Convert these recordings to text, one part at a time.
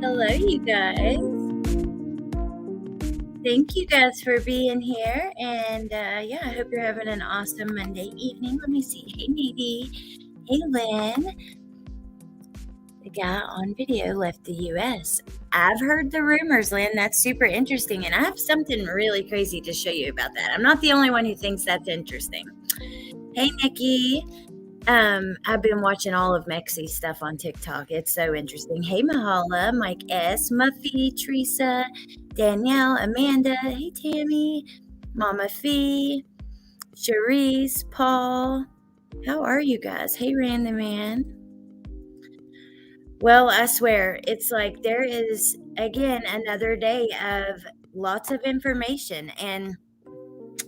Hello, you guys. Thank you guys for being here. And I hope you're having an awesome Monday evening. Let me see. Hey, Nady. Hey, Lynn. The guy on video left the U.S. I've heard the rumors, Lynn. That's super interesting. And I have something really crazy to show you about that. I'm not the only one who thinks that's interesting. Hey, Nikki. I've been watching all of Mexi's stuff on TikTok. It's so interesting. Hey, Mahala, Mike S, Muffy, Teresa, Danielle, Amanda. Hey, Tammy, Mama Fee, Cherise, Paul. How are you guys? Hey, Random Man. Well, I swear, it's like there is, again, another day of lots of information and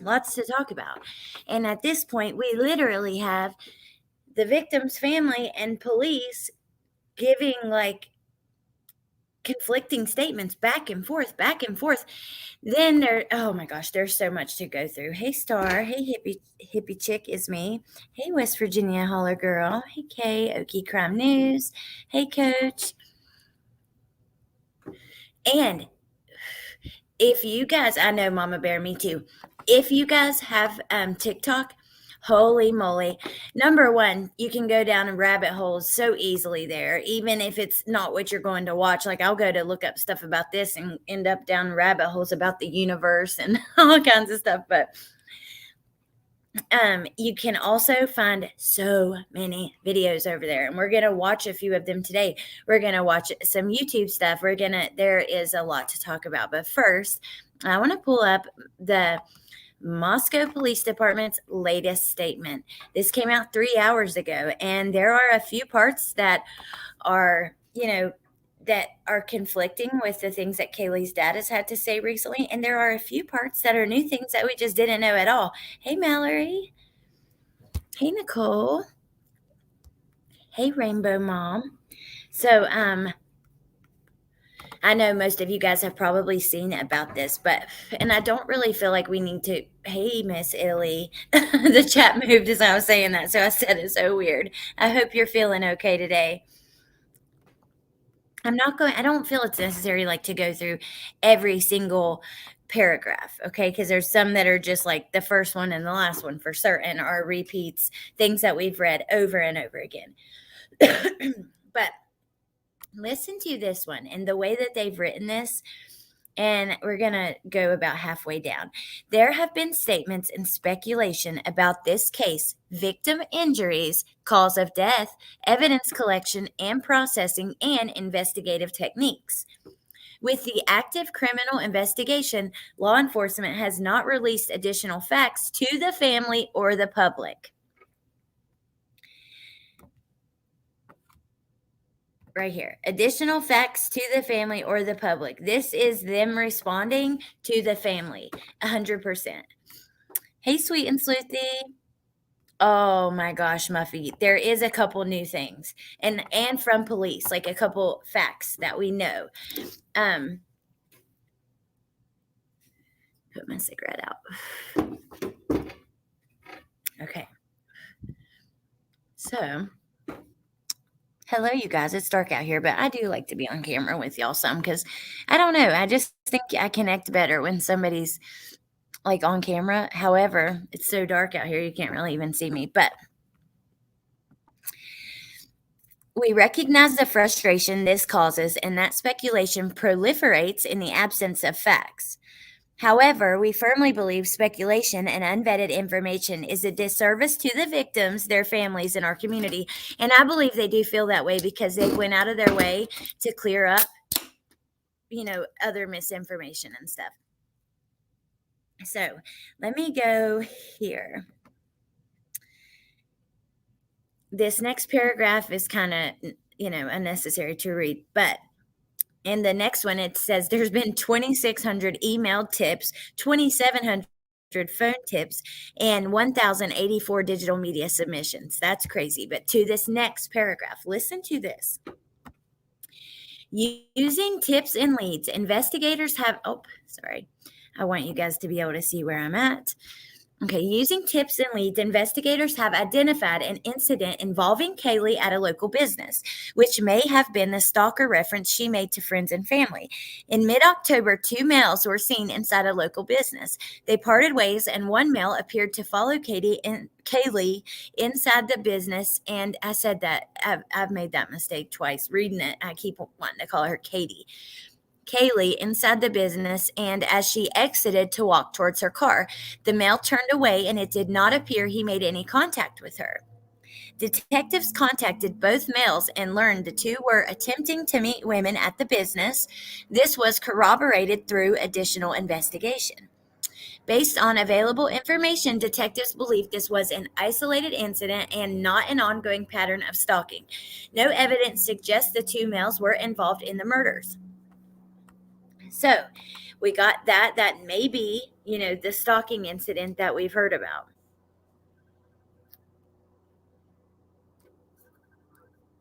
lots to talk about. And at this point, we literally have the victim's family and police giving like conflicting statements back and forth. Then oh my gosh, there's so much to go through. Hey Star, hey hippie chick is me. Hey West Virginia holler girl. Hey Kay, Okie Crime News. Hey Coach. And if you guys, I know Mama Bear, me too. If you guys have TikTok, holy moly. Number one, you can go down in rabbit holes so easily there, even if it's not what you're going to watch. Like I'll go to look up stuff about this and end up down rabbit holes about the universe and all kinds of stuff. But you can also find so many videos over there, and we're going to watch a few of them today. We're going to watch some YouTube stuff. There is a lot to talk about. But first, I want to pull up the Moscow Police Department's latest statement. This came out 3 hours ago, and there are a few parts that are, that are conflicting with the things that Kaylee's dad has had to say recently. And there are a few parts that are new things that we just didn't know at all. Hey, Mallory. Hey, Nicole. Hey, Rainbow Mom. So, I know most of you guys have probably seen about this, and I don't really feel like we need to. Hey, Miss Italy. The chat moved as I was saying that, so I said it so weird. I hope you're feeling okay today. I don't feel it's necessary like to go through every single paragraph, okay? Because there's some that are just like the first one and the last one for certain are repeats, things that we've read over and over again. But listen to this one and the way that they've written this, and we're going to go about halfway down. There have been statements and speculation about this case, victim injuries, cause of death, evidence collection and processing, and investigative techniques. With the active criminal investigation, law enforcement has not released additional facts to the family or the public. Right here. Additional facts to the family or the public. This is them responding to the family. 100%. Hey, Sweet and Sleuthy. Oh my gosh, Muffy. There is a couple new things. And from police, like a couple facts that we know. Put my cigarette out. Okay. So, hello, you guys. It's dark out here, but I do like to be on camera with y'all some because I don't know. I just think I connect better when somebody's like on camera. However, it's so dark out here, you can't really even see me. But we recognize the frustration this causes and that speculation proliferates in the absence of facts. However, we firmly believe speculation and unvetted information is a disservice to the victims, their families, and our community. And I believe they do feel that way because they went out of their way to clear up, other misinformation and stuff. So let me go here. This next paragraph is kind of, unnecessary to read, but in the next one, it says there's been 2,600 emailed tips, 2,700 phone tips, and 1,084 digital media submissions. That's crazy. But to this next paragraph, listen to this. Using tips and leads, investigators have, I want you guys to be able to see where I'm at. Okay, using tips and leads, investigators have identified an incident involving Kaylee at a local business, which may have been the stalker reference she made to friends and family. In mid October, two males were seen inside a local business. They parted ways, and one male appeared to follow Kaylee inside the business. And I said that I've made that mistake twice reading it. I keep wanting to call her Kaylee inside the business, and as she exited to walk towards her car, the male turned away and it did not appear he made any contact with her. Detectives contacted both males and learned the two were attempting to meet women at the business. This was corroborated through additional investigation. Based on available information, detectives believe this was an isolated incident and not an ongoing pattern of stalking. No evidence suggests the two males were involved in the murders. So we got that may be, the stalking incident that we've heard about.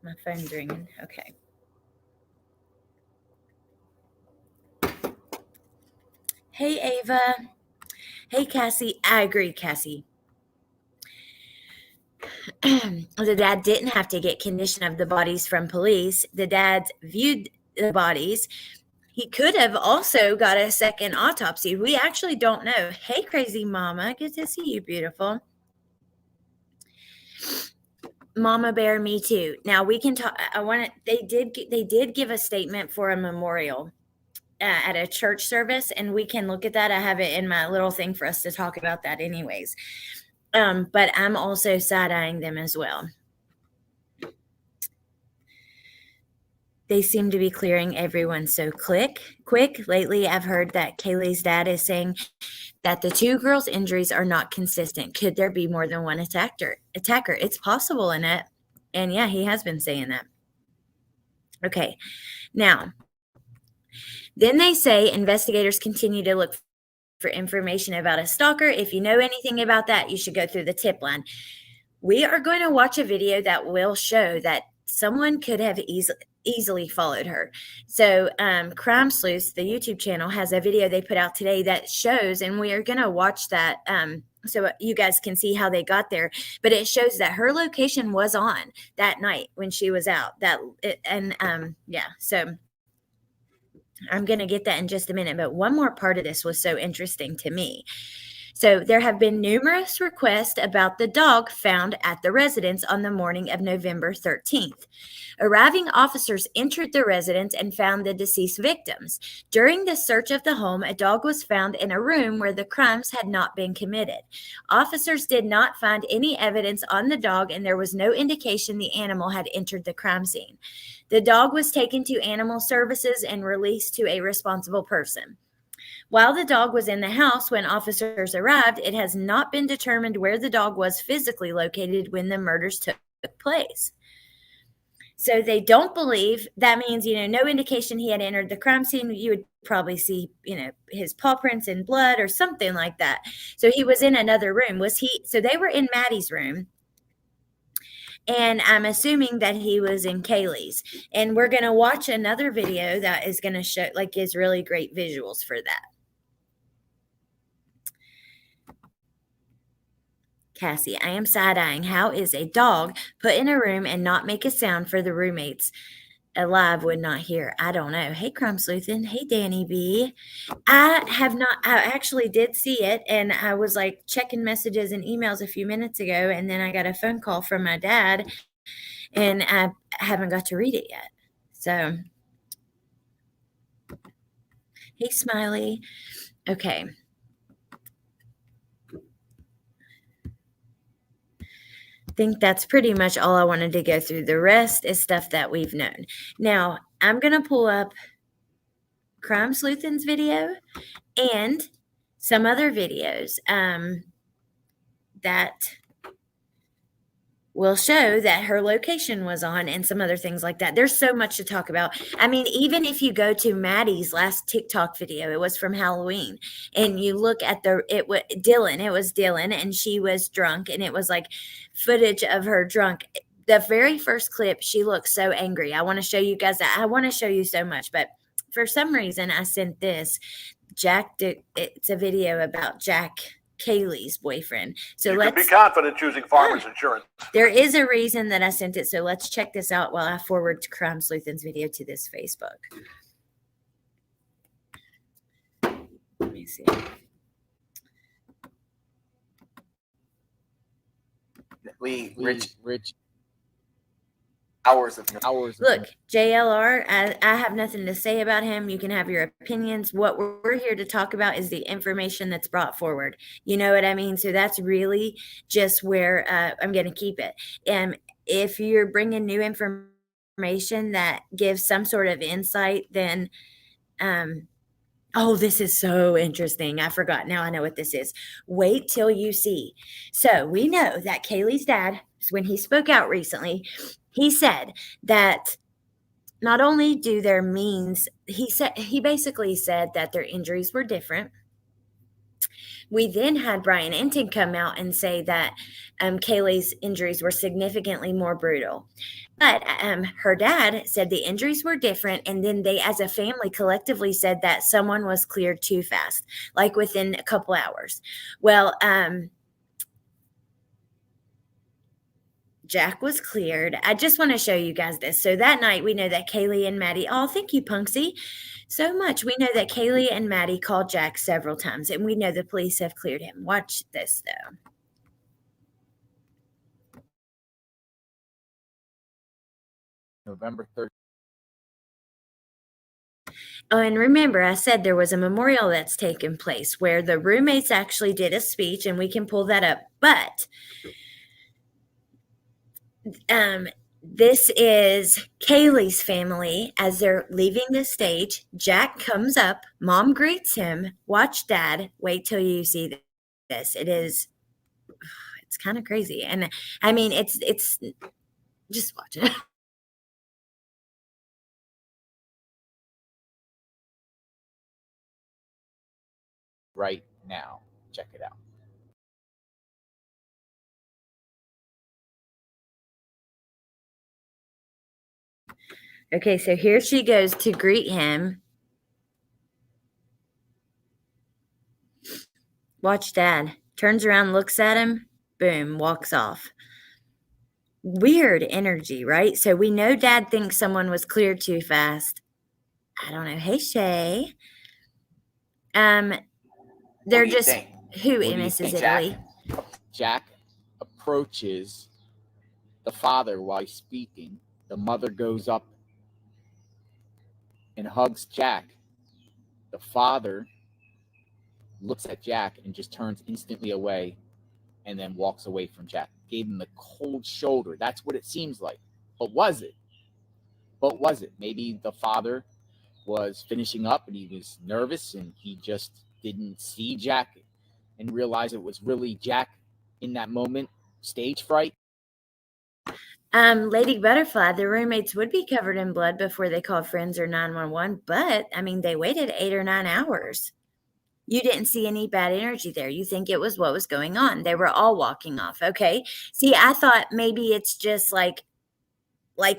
My phone's ringing. Okay. Hey, Ava. Hey, Cassie. I agree, Cassie. The dad didn't have to get condition of the bodies from police. The dad viewed the bodies. He could have also got a second autopsy. We actually don't know. Hey, crazy mama. Good to see you, beautiful. Mama Bear, me too. Now we can talk. They did give a statement for a memorial at a church service, and we can look at that. I have it in my little thing for us to talk about that, anyways. But I'm also side-eyeing them as well. They seem to be clearing everyone so quick. Lately, I've heard that Kaylee's dad is saying that the two girls' injuries are not consistent. Could there be more than one attacker? It's possible, Annette. And yeah, he has been saying that. Okay. Now, then they say investigators continue to look for information about a stalker. If you know anything about that, you should go through the tip line. We are going to watch a video that will show that someone could have easily followed her. So Crime Sleuths, the YouTube channel, has a video they put out today that shows, and we are going to watch that so you guys can see how they got there. But it shows that her location was on that night when she was out. So I'm going to get that in just a minute. But one more part of this was so interesting to me. So there have been numerous requests about the dog found at the residence on the morning of November 13th. Arriving officers entered the residence and found the deceased victims. During the search of the home, a dog was found in a room where the crimes had not been committed. Officers did not find any evidence on the dog, and there was no indication the animal had entered the crime scene. The dog was taken to animal services and released to a responsible person. While the dog was in the house when officers arrived, it has not been determined where the dog was physically located when the murders took place. So they don't believe that means, no indication he had entered the crime scene. You would probably see, his paw prints and blood or something like that. So he was in another room. So they were in Maddie's room. And I'm assuming that he was in Kaylee's. And we're going to watch another video that is going to show, gives really great visuals for that. Cassie, I am side-eyeing. How is a dog put in a room and not make a sound for the roommates alive would not hear? I don't know. Hey, Crime Sleuthin. Hey, Danny B. I actually did see it, and I was checking messages and emails a few minutes ago, and then I got a phone call from my dad, and I haven't got to read it yet. So, hey, Smiley. Okay. Think that's pretty much all I wanted to go through. The rest is stuff that we've known. Now, I'm going to pull up Crime Sleuthin's video and some other videos that will show that her location was on and some other things like that. There's so much to talk about. I mean, even if you go to Maddie's last TikTok video, it was from Halloween, and you look at it was Dylan, and she was drunk, and it was footage of her drunk. The very first clip, she looks so angry. I want to show you guys that. I want to show you so much, but for some reason I sent this. It's a video about Jack Kaylees' boyfriend. So you can be confident choosing Farmers Insurance. There is a reason that I sent it, so let's check this out while I forward Crime Sleuthen's video to this Facebook. Let me see. Rich. Hours of Look, JLR, I have nothing to say about him. You can have your opinions. What we're here to talk about is the information that's brought forward. You know what I mean? So that's really just where I'm going to keep it. And if you're bringing new information that gives some sort of insight, then oh, this is so interesting. I forgot. Now I know what this is. Wait till you see. So we know that Kaylee's dad, when he spoke out recently, he said that not only do their means, he basically said that their injuries were different. We then had Brian Enton come out and say that Kaylee's injuries were significantly more brutal. But her dad said the injuries were different, and then they, as a family, collectively said that someone was cleared too fast, like within a couple hours. Well, Jack was cleared. I just want to show you guys this. So that night, we know that Kaylee and Maddie, oh, thank you, Punksy, so much. We know that Kaylee and Maddie called Jack several times, and we know the police have cleared him. Watch this, though. November 3rd. Oh, and remember, I said there was a memorial that's taken place where the roommates actually did a speech, and we can pull that up. But this is Kaylee's family as they're leaving the stage. Jack comes up. Mom greets him. Watch Dad. Wait till you see this. It's kind of crazy. And I mean, it's just watch it. Right now. Check it out. Okay, so here she goes to greet him. Watch Dad. Turns around, looks at him, boom, walks off. Weird energy, right? So we know Dad thinks someone was cleared too fast. I don't know. Hey, Shay. They're just think? Who, Mrs. Italy? Jack approaches the father while he's speaking. The mother goes up and hugs Jack. The father looks at Jack and just turns instantly away and then walks away from Jack. Gave him the cold shoulder. That's what it seems like. But was it? Maybe the father was finishing up and he was nervous and he just didn't see Jack and realize it was really Jack in that moment. Stage fright. Lady Butterfly, the roommates would be covered in blood before they called friends or 911, but I mean, they waited 8 or 9 hours. You didn't see any bad energy there. You think it was what was going on. They were all walking off. Okay. See, I thought maybe it's just like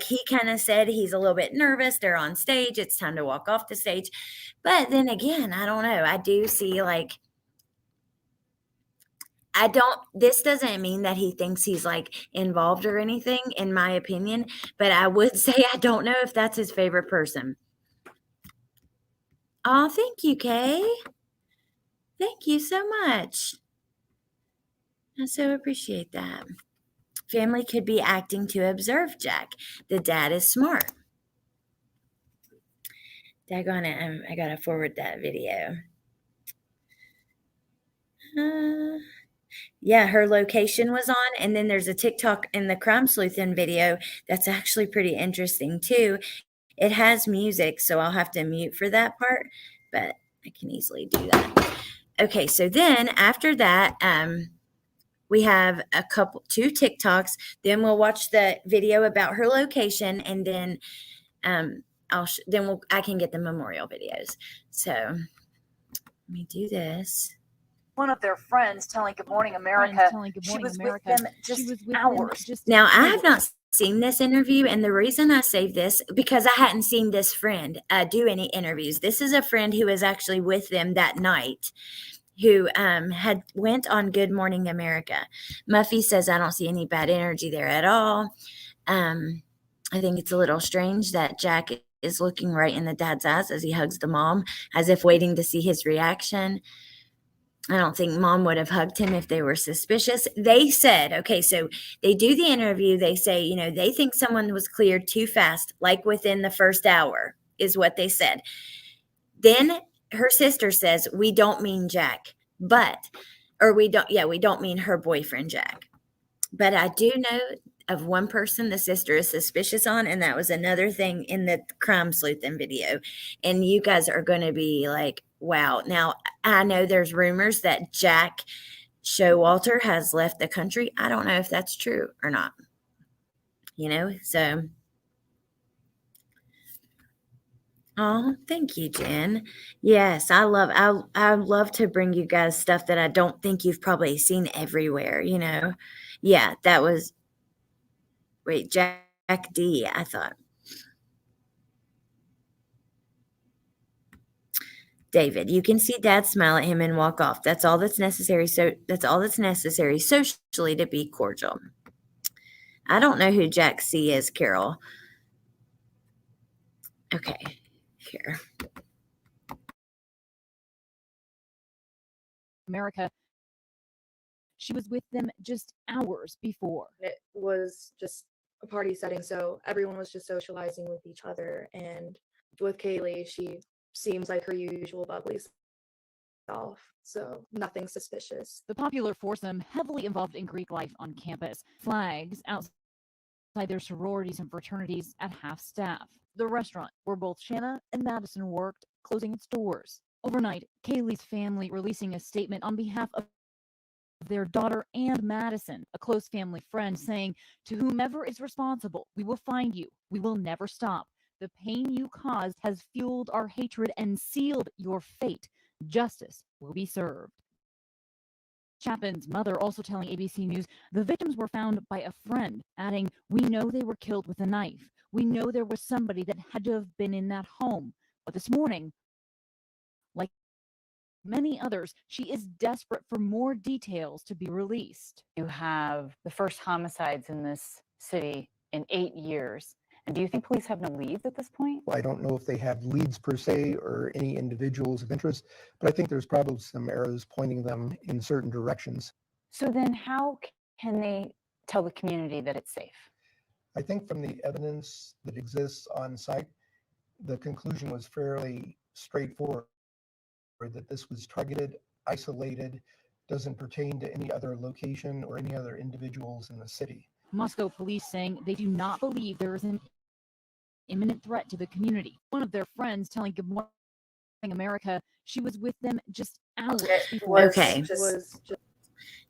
he kind of said he's a little bit nervous. They're on stage. It's time to walk off the stage. But then again, I don't know. I do see this doesn't mean that he thinks he's involved or anything, in my opinion, but I would say I don't know if that's his favorite person. Oh, thank you, Kay. Thank you so much. I so appreciate that. Family could be acting to observe Jack. The dad is smart. Daggone it, I gotta forward that video. Yeah, her location was on, and then there's a TikTok in the Crime Sleuthen video that's actually pretty interesting too. It has music, so I'll have to mute for that part, but I can easily do that. Okay, so then after that, we have 2 TikToks. Then we'll watch the video about her location, and then I can get the memorial videos. So let me do this. One of their friends telling Good Morning America she was with them just hours. Now, I have not seen this interview, and the reason I saved this, because I hadn't seen this friend do any interviews. This is a friend who was actually with them that night, who had went on Good Morning America. Muffy says, I don't see any bad energy there at all. I think it's a little strange that Jack is looking right in the dad's eyes as he hugs the mom, as if waiting to see his reaction. I don't think mom would have hugged him if they were suspicious. They said, okay, so they do the interview. They say, they think someone was cleared too fast, like within the first hour, is what they said. Then her sister says, we don't mean Jack, we don't mean her boyfriend, Jack. But I do know of one person the sister is suspicious on, and that was another thing in the crime sleuthing video. And you guys are going to be like, wow. Now, I know there's rumors that Jack Showalter has left the country. I don't know if that's true or not. So. Oh, thank you, Jen. Yes, I love to bring you guys stuff that I don't think you've probably seen everywhere, Yeah, that was Jack D, I thought. David, you can see Dad smile at him and walk off. That's all that's necessary. So that's all that's necessary socially to be cordial. I don't know who Jack C is, Carol. Okay, here. America. She was with them just hours before. It was just a party setting, so everyone was just socializing with each other. And with Kaylee, she seems like her usual bubbly self, so nothing suspicious. The popular foursome heavily involved in Greek life on campus. Flags outside their sororities and fraternities at half staff. The restaurant where both Shanna and Madison worked, closing its doors. Overnight, Kaylee's family releasing a statement on behalf of their daughter and Madison, a close family friend, saying, to whomever is responsible, we will find you. We will never stop. The pain you caused has fueled our hatred and sealed your fate. Justice will be served. Chapin's mother also telling ABC News the victims were found by a friend, adding, we know they were killed with a knife. We know there was somebody that had to have been in that home. But this morning, like many others, she is desperate for more details to be released. You have the first homicides in this city in 8 years. And do you think police have no leads at this point? Well, I don't know if they have leads per se or any individuals of interest, but I think there's probably some arrows pointing them in certain directions. So then how can they tell the community that it's safe? I think from the evidence that exists on site, the conclusion was fairly straightforward, that this was targeted, isolated, doesn't pertain to any other location or any other individuals in the city. Moscow police saying they do not believe there is an imminent threat to the community. One of their friends telling Good Morning America she was with them just hours before. Okay.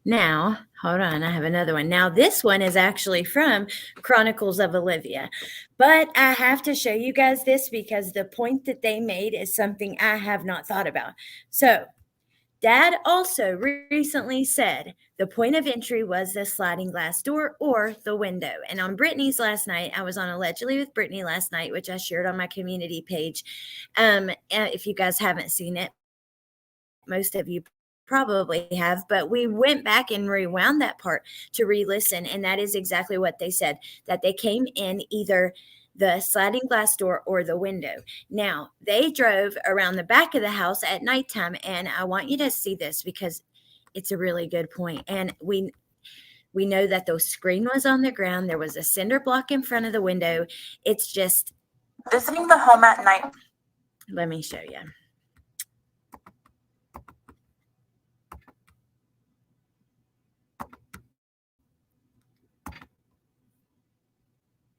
Now, hold on, I have another one. Now, this one is actually from Chronicles of Olivia, but I have to show you guys this because the point that they made is something I have not thought about. So, Dad also recently said the point of entry was the sliding glass door or the window. And on Brittany's last night, I was on Allegedly with Brittany last night, which I shared on my community page. If you guys haven't seen it, most of you probably have, but we went back and rewound that part to re-listen. And that is exactly what they said, that they came in either the sliding glass door or the window. Now, they drove around the back of the house at nighttime, and I want you to see this because it's a really good point. And we know that the screen was on the ground. There was a cinder block in front of the window. It's just visiting the home at night. Let me show you.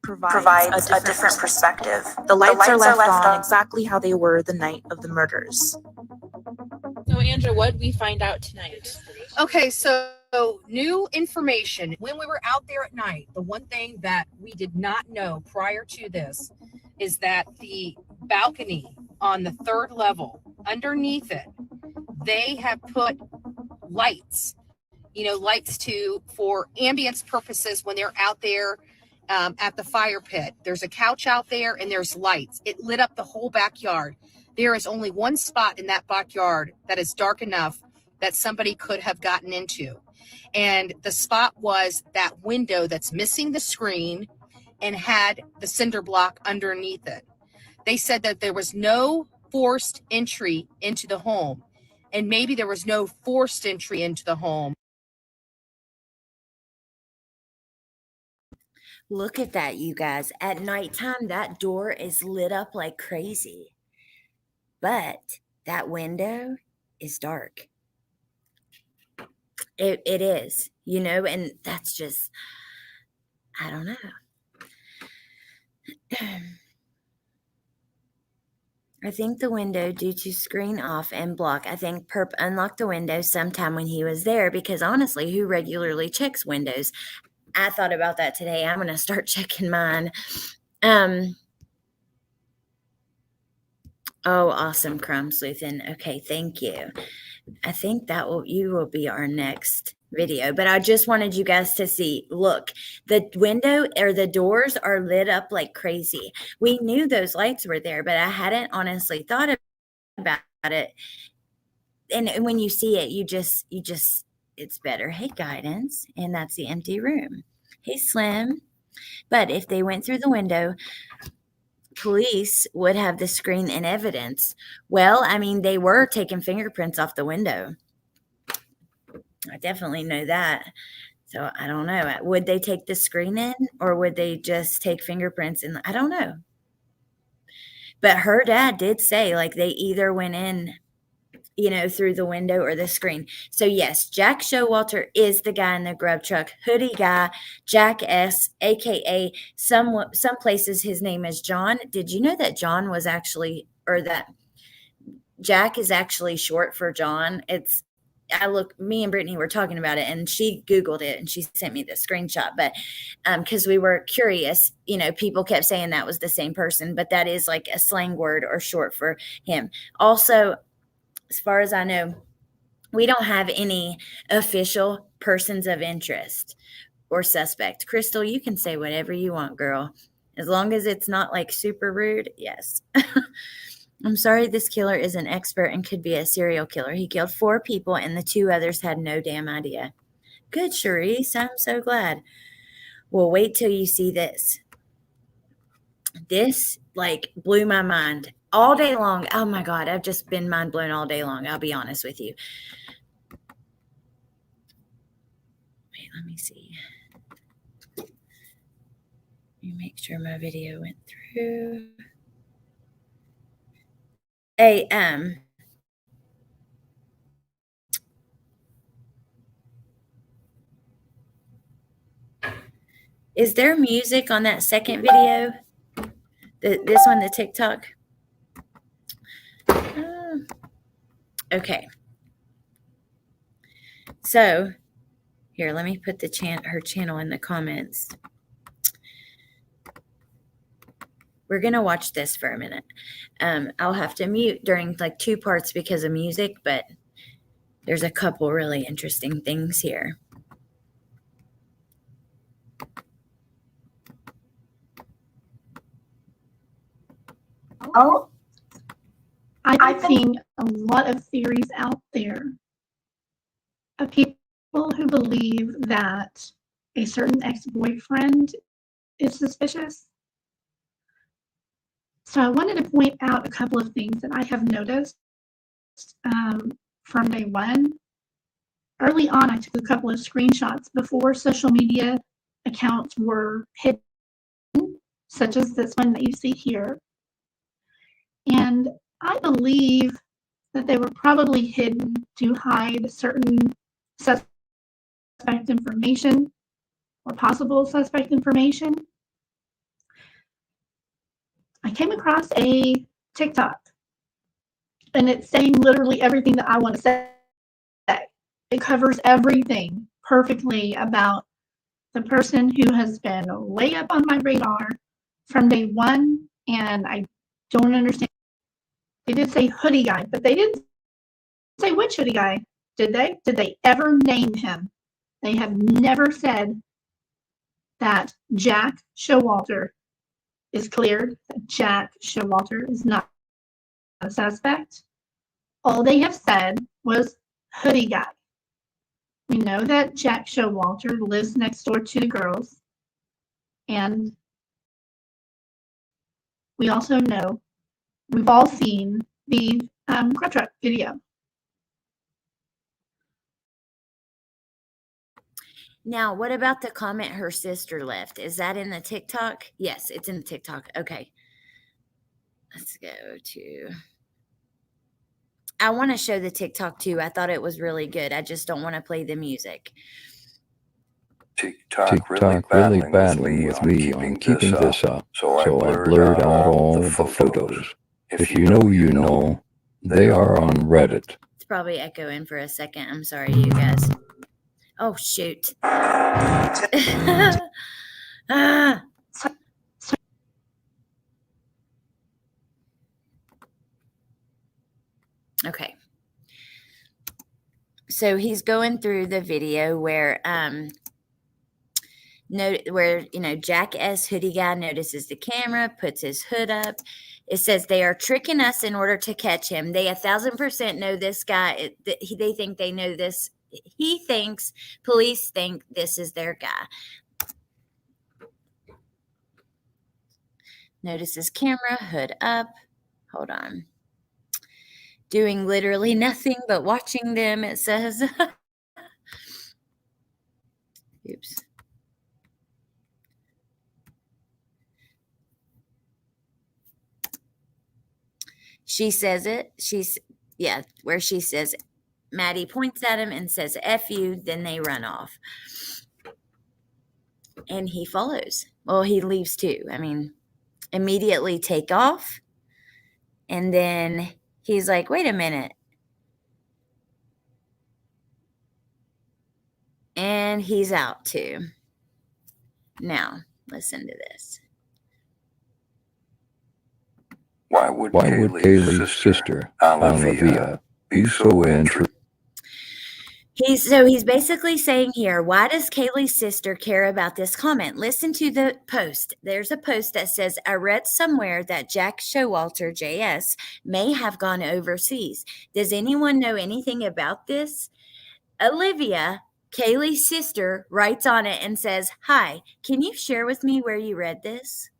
Provides a different perspective. The lights are left on exactly how they were the night of the murders. So, Andrea, what did we find out tonight? Okay, so new information. When we were out there at night, the one thing that we did not know prior to this is that the balcony on the third level, underneath it, they have put lights, lights for ambience purposes when they're out there at the fire pit. There's a couch out there and there's lights. It lit up the whole backyard. There is only one spot in that backyard that is dark enough that somebody could have gotten into. And the spot was that window that's missing the screen and had the cinder block underneath it. They said that there was no forced entry into the home, and maybe there was no forced entry into the home. Look at that, you guys. At nighttime, that door is lit up like crazy. But that window is dark. It is, you know, and that's just, I don't know. I think the window due to screen off and block. I think Perp unlocked the window sometime when he was there because honestly, who regularly checks windows? I thought about that today. I'm going to start checking mine. Oh, awesome, Crumb Sleuthin. Okay, thank you. I think you will be our next video, but I just wanted you guys to see, look, the window or the doors are lit up like crazy. We knew those lights were there, but I hadn't honestly thought about it. And when you see it, you just, it's better. Hey, Guidance. And that's the empty room. Hey, Slim. But if they went through the window, police would have the screen and evidence. Well, I mean, they were taking fingerprints off the window. I definitely know that. So I don't know. Would they take the screen in or would they just take fingerprints in? I don't know. But her dad did say like they either went in, you know, through the window or the screen. So yes, Jack Showalter is the guy in the grub truck, hoodie guy, Jack S, aka some places his name is John. Did you know that John was actually, or that Jack is actually short for John? Me and Brittany were talking about it and she Googled it and she sent me the screenshot, but because we were curious, you know, people kept saying that was the same person, but that is like a slang word or short for him. Also, as far as I know, we don't have any official persons of interest or suspect. Crystal, you can say whatever you want, girl. As long as it's not like super rude, yes. I'm sorry this killer is an expert and could be a serial killer. He killed 4 people and the 2 others had no damn idea. Good, Charisse. I'm so glad. Well, wait till you see this. This like blew my mind all day long. Oh my God, I've just been mind blown all day long. I'll be honest with you. Wait, let me see. Let me make sure my video went through. Hey, is there music on that second video? This one, the TikTok? Okay. So, here, let me put her channel in the comments. We're going to watch this for a minute. I'll have to mute during like 2 parts because of music, but there's a couple really interesting things here. Oh, I've seen a lot of theories out there of people who believe that a certain ex-boyfriend is suspicious. So I wanted to point out a couple of things that I have noticed from day one. Early on, I took a couple of screenshots before social media accounts were hidden, such as this one that you see here. And I believe that they were probably hidden to hide certain suspect information or possible suspect information. I came across a TikTok and it's saying literally everything that I want to say. It covers everything perfectly about the person who has been way up on my radar from day one, and I don't understand. They did say hoodie guy, but they didn't say which hoodie guy, did they? Did they ever name him? They have never said that Jack Showalter is cleared, that Jack Showalter is not a suspect. All they have said was hoodie guy. We know that Jack Showalter lives next door to the girls. And we also know, we've all seen the crab truck video. Now, what about the comment her sister left? Is that in the TikTok? Yes, it's in the TikTok. Okay. Let's go to. I want to show the TikTok too. I thought it was really good. I just don't want to play the music. TikTok really battling with me on keeping this up. So I blurred out all the photos. If you know, you know. They are on Reddit. It's probably echoing for a second. I'm sorry, you guys. Oh, shoot. Ah. Okay. So he's going through the video where Jack S. Hoodie Guy notices the camera, puts his hood up. It says they are tricking us in order to catch him. They 1,000% know this guy. They think they know this. He thinks police think this is their guy. Notices camera, hood up. Hold on. Doing literally nothing but watching them, it says. Oops. She says it. Where she says, Maddie points at him and says, F you, then they run off. And he follows. Well, he leaves too. I mean, immediately take off. And then he's like, wait a minute. And he's out too. Now, listen to this. Why would Kaylee's sister, Olivia, be so interested? He's basically saying here, why does Kaylee's sister care about this comment? Listen to the post. There's a post that says, I read somewhere that Jack Showalter, JS, may have gone overseas. Does anyone know anything about this? Olivia, Kaylee's sister, writes on it and says, hi, can you share with me where you read this?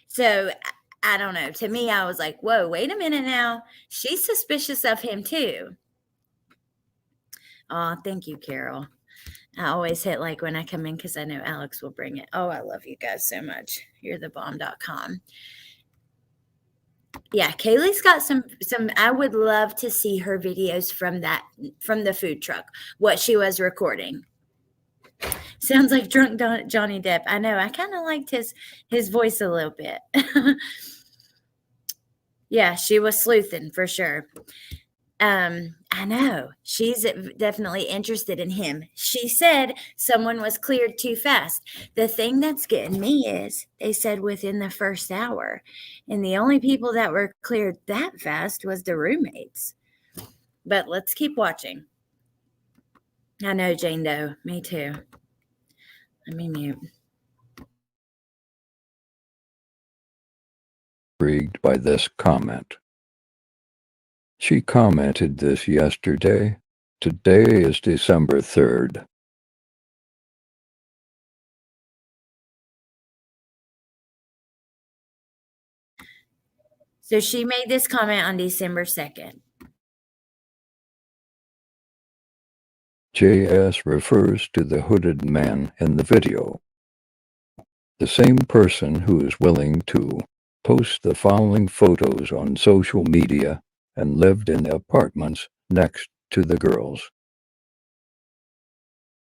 So I don't know. To me, I was like, whoa, wait a minute now. She's suspicious of him too. Oh, thank you, Carol. I always hit like when I come in because I know Alex will bring it. Oh, I love you guys so much. You're the bomb.com. Yeah, Kaylee's got some, I would love to see her videos from the food truck, what she was recording. Sounds like drunk Johnny Depp. I know. I kind of liked his voice a little bit. Yeah, she was sleuthing for sure. I know. She's definitely interested in him. She said someone was cleared too fast. The thing that's getting me is they said within the first hour. And the only people that were cleared that fast was the roommates. But let's keep watching. I know, Jane Doe. Me too. Let me mute. Intrigued by this comment. She commented this yesterday. Today is December 3rd. So she made this comment on December 2nd. JS refers to the hooded man in the video. The same person who is willing to post the following photos on social media and lived in the apartments next to the girls.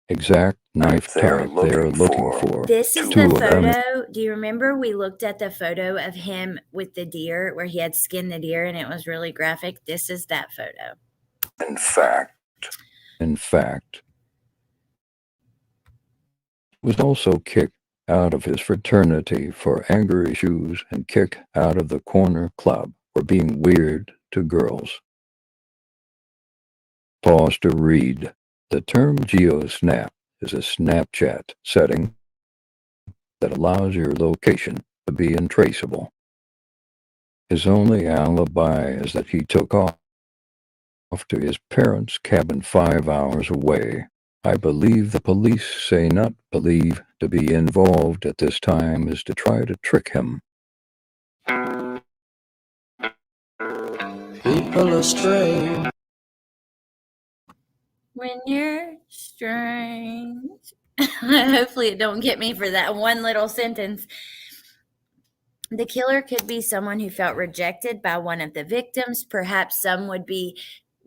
Exact knife type they are looking for. This is the photo. Do you remember we looked at the photo of him with the deer where he had skinned the deer and it was really graphic? This is that photo. In fact, was also kicked out of his fraternity for anger issues and kicked out of the corner club for being weird to girls. Pause to read. The term GeoSnap is a Snapchat setting that allows your location to be untraceable. His only alibi is that he took off to his parents' cabin 5 hours away. I believe the police say not believe to be involved at this time is to try to trick him. People are strange. When you're strange. Hopefully it don't get me for that one little sentence. The killer could be someone who felt rejected by one of the victims. Perhaps some would-be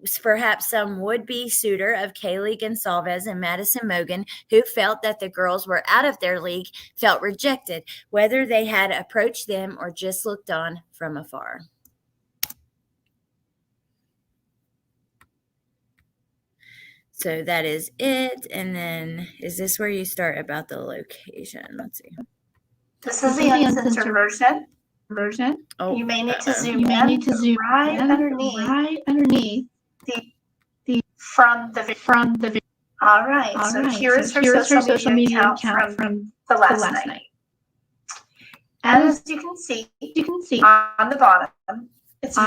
suitor of Kaylee Gonsalves and Madison Mogan, who felt that the girls were out of their league, felt rejected, whether they had approached them or just looked on from afar. So that is it. And then is this where you start about the location? Let's see. This is the uncensored version. Oh, you may need to zoom in right underneath the from the video. All right. So here's her social media account from the last night. As you can see on the bottom, it's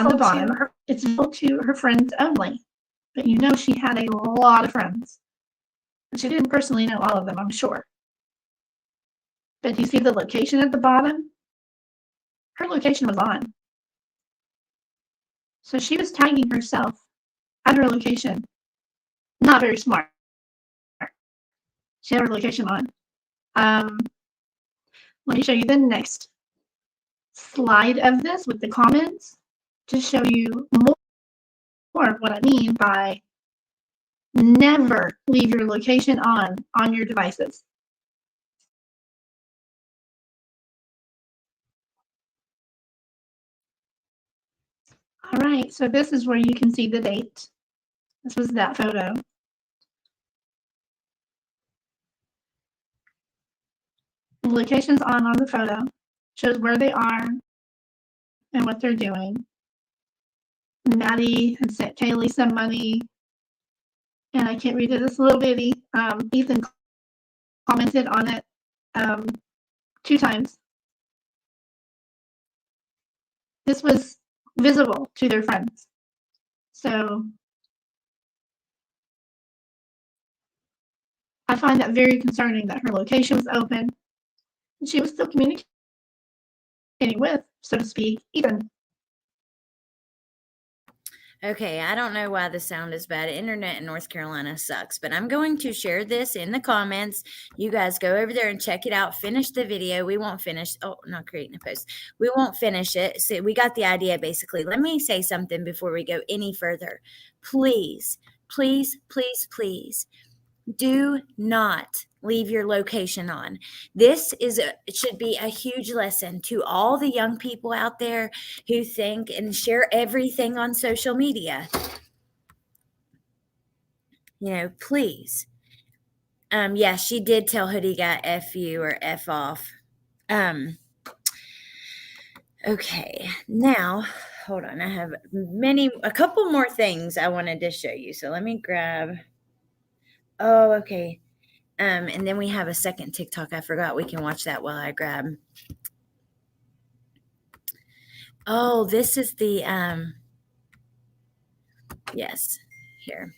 visible to her friends only. But you know she had a lot of friends. She didn't personally know all of them, I'm sure. But you see the location at the bottom? Her location was on. So she was tagging herself at her location. Not very smart. She had her location on. Let me show you the next slide of this with the comments to show you more of what I mean by never leave your location on your devices. All right, so this is where you can see the date. This was that photo. The location's on the photo. Shows where they are and what they're doing. Maddie had sent Kaylee some money, and I can't read it. It's a little bitty. Ethan commented on it 2 times. This was visible to their friends. So I find that very concerning that her location was open and she was still communicating with, so to speak, Ethan. Okay, I don't know why the sound is bad. Internet in North Carolina sucks, but I'm going to share this in the comments. You guys go over there and check it out. Finish the video. We won't finish. Oh, not creating a post. We won't finish it. So we got the idea, basically. Let me say something before we go any further. Please, please, please, please, do not leave your location on. This should be a huge lesson to all the young people out there who think and share everything on social media. You know, please. Yeah, she did tell Hoodie Guy F you or F off. Okay, now hold on. I have a couple more things I wanted to show you. So let me grab. Oh, okay. And then we have a second TikTok. I forgot we can watch that while I grab. Oh, this is the, yes, here.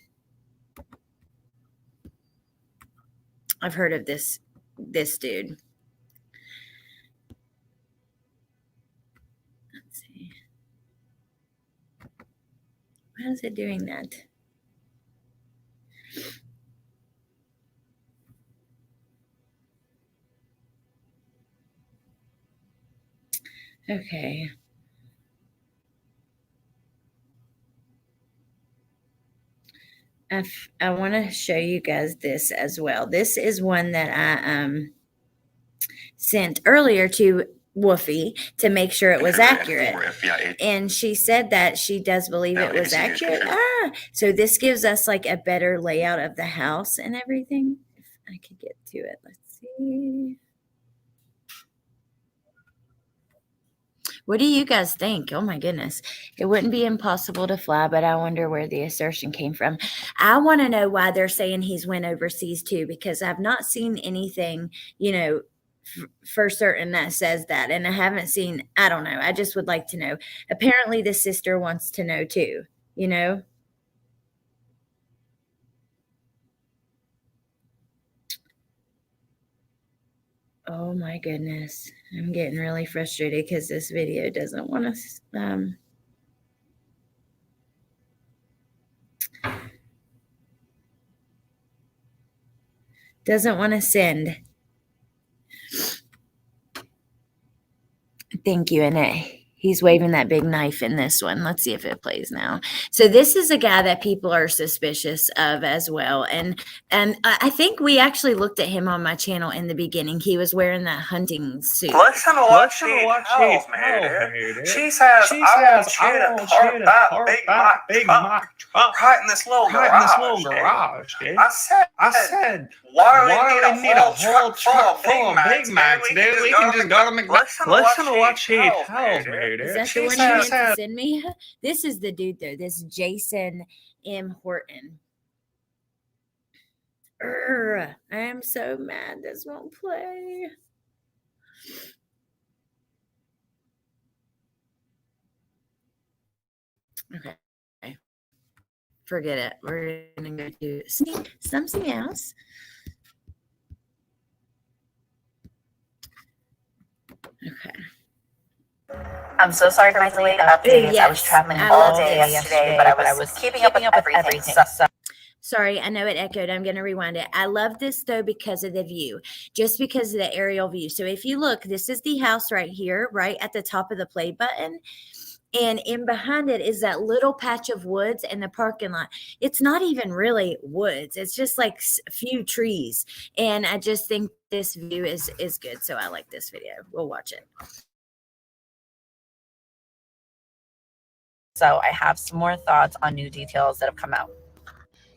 I've heard of this dude. Let's see. Why is it doing that? Okay. I want to show you guys this as well. This is one that I sent earlier to Woofy to make sure it was accurate. And she said that she does believe it was accurate. So this gives us like a better layout of the house and everything. If I could get to it, let's see. What do you guys think? Oh my goodness. It wouldn't be impossible to fly, but I wonder where the assertion came from. I want to know why they're saying he's went overseas too, because I've not seen anything, for certain that says that. And I haven't seen, I don't know. I just would like to know. Apparently the sister wants to know too, you know? Oh my goodness. I'm getting really frustrated because this video doesn't want to, send. Thank you, Annette. He's waving that big knife in this one. Let's see if it plays now. So this is a guy that people are suspicious of as well. And I think we actually looked at him on my channel in the beginning. He was wearing that hunting suit. Listen to what she tells me, dude. She says, I want you to park that Big Mac truck right in this little garage, dude. I said, why do we need a whole truck full of Big Macs, dude? We can just go to McDonald's. Listen to what she tells me, dude. Is that the one you meant to send me? This is the dude, though. This Jason M. Horton. I am so mad this won't play. Okay. Forget it. We're going to go to something else. Okay. I'm so sorry for my delayed updates. Yes, I was traveling all day yesterday, but I was keeping up with everything. So. Sorry, I know it echoed. I'm going to rewind it. I love this, though, because of the view, just because of the aerial view. So if you look, this is the house right here, right at the top of the play button. And in behind it is that little patch of woods and the parking lot. It's not even really woods. It's just like a few trees. And I just think this view is good. So I like this video. We'll watch it. So I have some more thoughts on new details that have come out.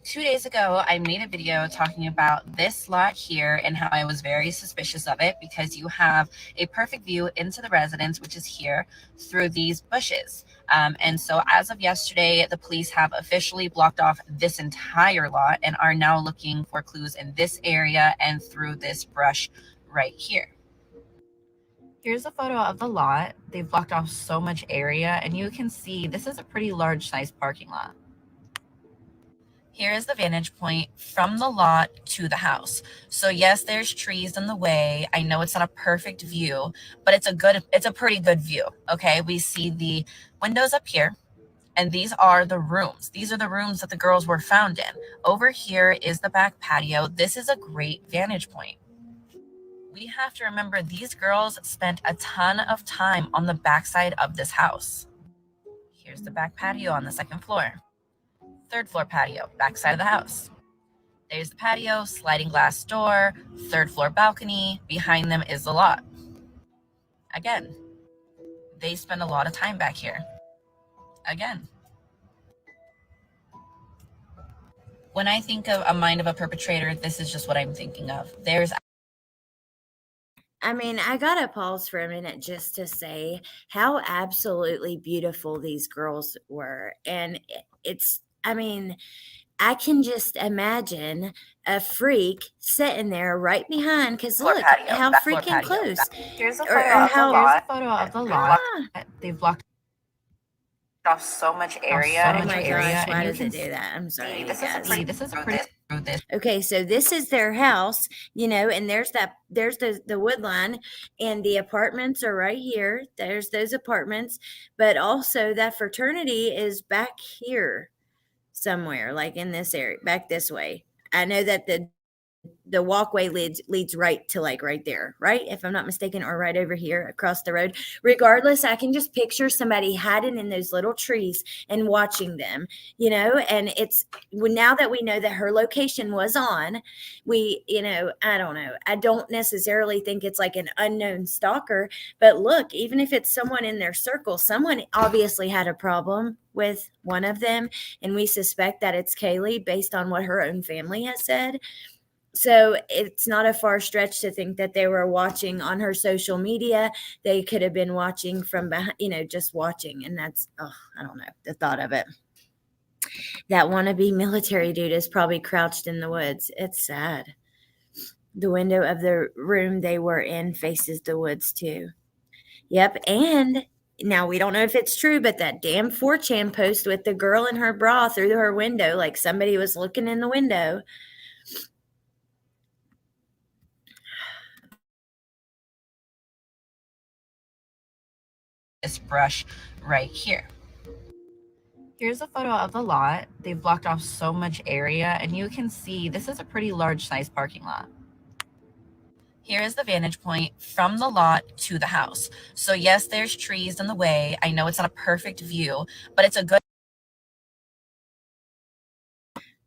2 days ago, I made a video talking about this lot here and how I was very suspicious of it because you have a perfect view into the residence, which is here, through these bushes. And so as of yesterday, the police have officially blocked off this entire lot and are now looking for clues in this area and through this brush right here. Here's a photo of the lot. They've blocked off so much area, and you can see this is a pretty large sized parking lot. Here is the vantage point from the lot to the house. So yes, there's trees in the way. I know it's not a perfect view, but it's a pretty good view. Okay, we see the windows up here, and these are the rooms. These are the rooms that the girls were found in. Over here is the back patio. This is a great vantage point. We have to remember these girls spent a ton of time on the backside of this house. Here's the back patio on the second floor. Third floor patio, backside of the house. There's the patio, sliding glass door, third floor balcony. Behind them is the lot. Again, they spend a lot of time back here. Again. When I think of a mind of a perpetrator, this is just what I'm thinking of. I mean, I got to pause for a minute just to say how absolutely beautiful these girls were. And I mean, I can just imagine a freak sitting there right behind, because look how freaking close. Here's a photo of the lot. They've blocked off so much area. Oh my gosh, why does it do that? I'm sorry. This is a pretty Okay, so this is their house, you know, and there's the wood line, and the apartments are right here. There's those apartments, but also that fraternity is back here somewhere, like in this area, back this way. I know that the walkway leads right to like right there, right? If I'm not mistaken, or right over here across the road. Regardless, I can just picture somebody hiding in those little trees and watching them, you know, and now that we know that her location was on, I don't know. I don't necessarily think it's like an unknown stalker, but look, even if it's someone in their circle, someone obviously had a problem with one of them, and we suspect that it's Kaylee based on what her own family has said. So it's not a far stretch to think that they were watching on her social media. They could have been watching from behind, just watching. And that's, I don't know, the thought of it. That wannabe military dude is probably crouched in the woods. It's sad. The window of the room they were in faces the woods too. Yep, and now we don't know if it's true, but that damn 4chan post with the girl in her bra through her window, like somebody was looking in the window. This brush right here. Here's a photo of the lot. They've blocked off so much area, and you can see this is a pretty large size parking lot. Here is the vantage point from the lot to the house. So yes, there's trees in the way. I know it's not a perfect view, but it's a good.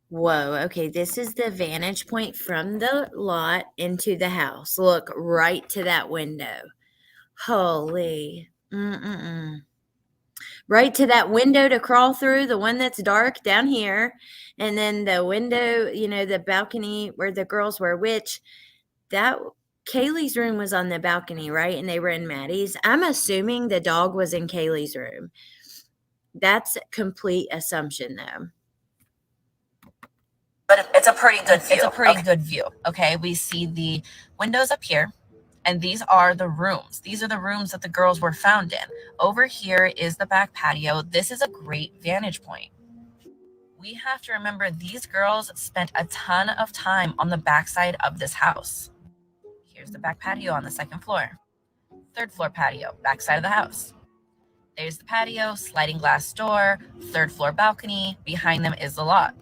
Whoa, okay, this is the vantage point from the lot into the house. Look right to that window. Holy. Right to that window to crawl through, the one that's dark down here. And then the window, the balcony where the girls were, which that Kaylee's room was on the balcony, right? And they were in Maddie's. I'm assuming the dog was in Kaylee's room. That's complete assumption, though. But it's a pretty good view. It's a pretty good view. Okay, we see the windows up here, and these are the rooms. These are the rooms that the girls were found in. Over here is the back patio. This is a great vantage point. We have to remember these girls spent a ton of time on the backside of this house. Here's the back patio on the second floor. Third floor patio, backside of the house. There's the patio, sliding glass door, third floor balcony. Behind them is the lot.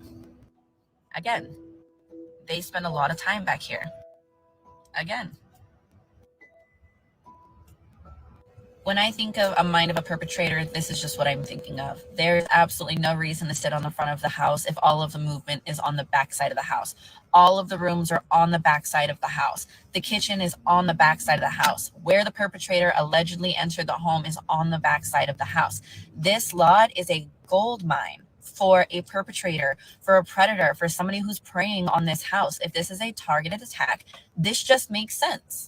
Again, they spend a lot of time back here. Again. When I think of a mind of a perpetrator, this is just what I'm thinking of. There's absolutely no reason to sit on the front of the house if all of the movement is on the back side of the house. All of the rooms are on the back side of the house. The kitchen is on the back side of the house. Where the perpetrator allegedly entered the home is on the back side of the house. This lot is a gold mine for a perpetrator, for a predator, for somebody who's preying on this house. If this is a targeted attack, this just makes sense.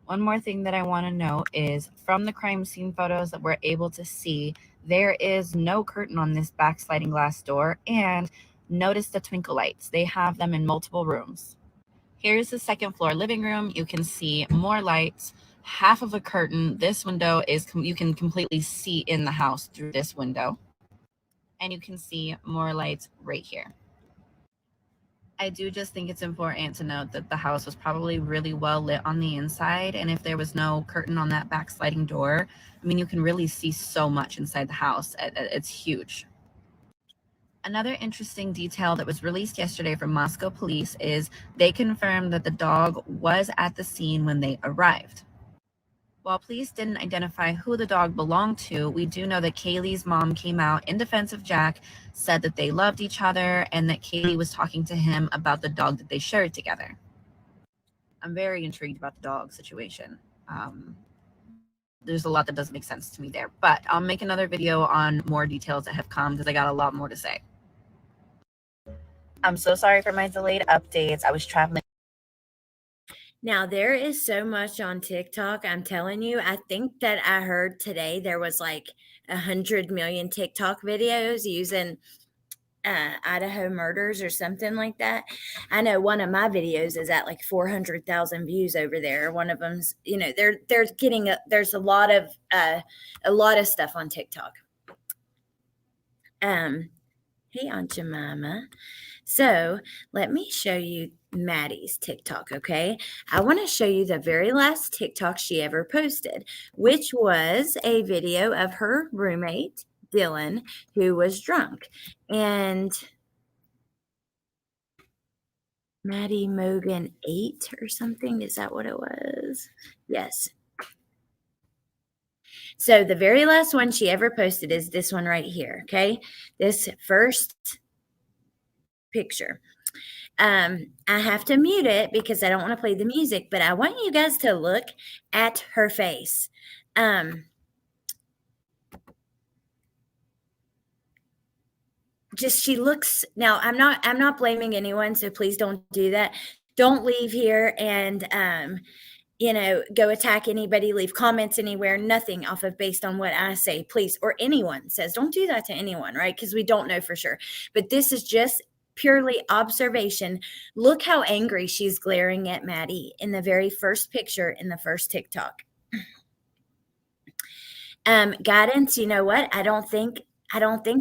One more thing that I want to note is from the crime scene photos that we're able to see, there is no curtain on this back sliding glass door, and notice the twinkle lights. They have them in multiple rooms. Here's the second floor living room. You can see more lights, half of a curtain. This window is, you can completely see in the house through this window. And you can see more lights right here. I do just think it's important to note that the house was probably really well lit on the inside. And if there was no curtain on that back sliding door, I mean, you can really see so much inside the house. It's huge. Another interesting detail that was released yesterday from Moscow police is they confirmed that the dog was at the scene when they arrived. While police didn't identify who the dog belonged to, we do know that Kaylee's mom came out in defense of Jack, said that they loved each other, and that Kaylee was talking to him about the dog that they shared together. I'm very intrigued about the dog situation. There's a lot that doesn't make sense to me there, but I'll make another video on more details that have come because I got a lot more to say. I'm so sorry for my delayed updates. I was traveling. Now, there is so much on TikTok. I'm telling you, I think that I heard today there was like 100 million TikTok videos using Idaho murders or something like that. I know one of my videos is at like 400,000 views over there. One of them's, they're getting there's a lot of stuff on TikTok. Hey, Aunt Jemima. So let me show you Maddie's TikTok, okay? I want to show you the very last TikTok she ever posted, which was a video of her roommate, Dylan, who was drunk. And Maddie Mogan 8 or something, is that what it was? Yes. So the very last one she ever posted is this one right here, okay? This first picture. I have to mute it because I don't want to play the music, but I want you guys to look at her face. Just she looks, now I'm not blaming anyone, so please don't do that. Don't leave here and go attack anybody, leave comments anywhere, nothing off of based on what I say, please, or anyone says. Don't do that to anyone, right? Because we don't know for sure. But this is just purely observation. Look how angry she's glaring at Maddie in the very first picture in the first TikTok. Guidance, you know what? I don't think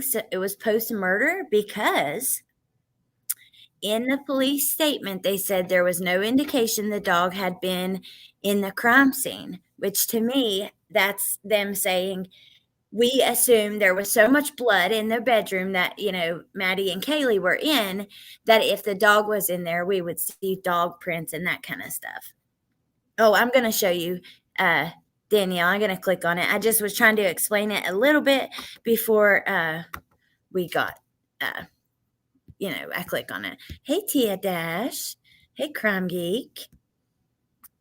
so. It was post-murder because in the police statement, they said there was no indication the dog had been in the crime scene, which to me, that's them saying, we assume there was so much blood in the bedroom that, Maddie and Kaylee were in, that if the dog was in there, we would see dog prints and that kind of stuff. Oh, I'm going to show you, Danielle. I'm going to click on it. I just was trying to explain it a little bit before we got, I click on it. Hey, Tia Dash. Hey, Crime Geek.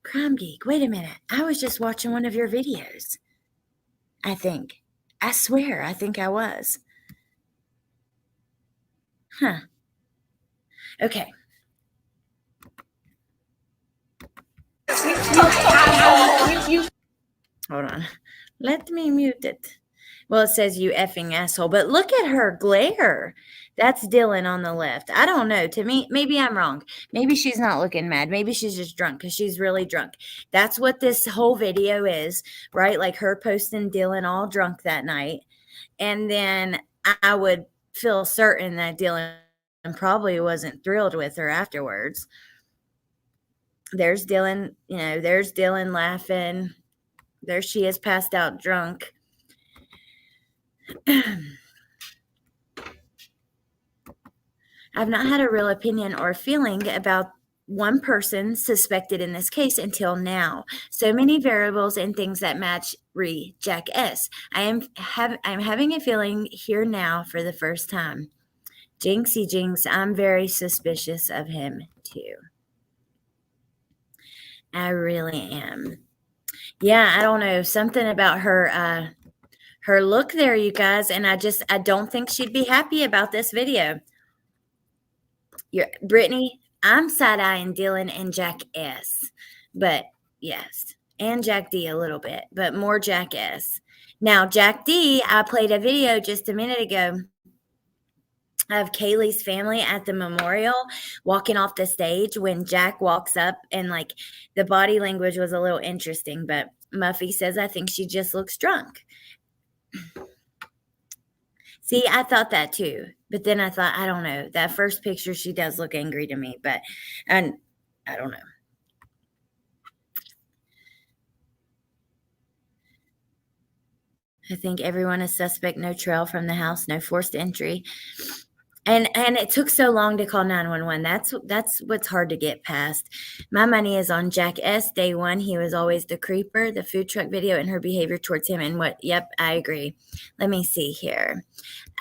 Crime Geek. Wait a minute. I was just watching one of your videos. I think. I swear, I think I was. Huh. Okay. Hold on. Let me mute it. Well, it says you effing asshole, but look at her glare. That's Dylan on the left. I don't know. To me, maybe I'm wrong. Maybe she's not looking mad. Maybe she's just drunk because she's really drunk. That's what this whole video is, right? Like her posting Dylan all drunk that night. And then I would feel certain that Dylan probably wasn't thrilled with her afterwards. There's Dylan, there's Dylan laughing. There she is passed out drunk. I've not had a real opinion or feeling about one person suspected in this case until now. So many variables and things that match Jack S. I'm having a feeling here now for the first time. Jinxie Jinx, I'm very suspicious of him too. I really am. Yeah, I don't know. Something about her look there, you guys, and I don't think she'd be happy about this video. Brittany, I'm side-eyeing Dylan and Jack S. But yes, and Jack D a little bit, but more Jack S. Now, Jack D, I played a video just a minute ago of Kaylee's family at the memorial walking off the stage when Jack walks up, and like the body language was a little interesting, but Muffy says, I think she just looks drunk. See, I thought that too, but then I thought, I don't know. That first picture, she does look angry to me, and I don't know. I think everyone is suspect. No trail from the house, no forced entry. And it took so long to call 911. That's what's hard to get past. My money is on Jack S. Day one. He was always the creeper, the food truck video, and her behavior towards him. And yep, I agree. Let me see here.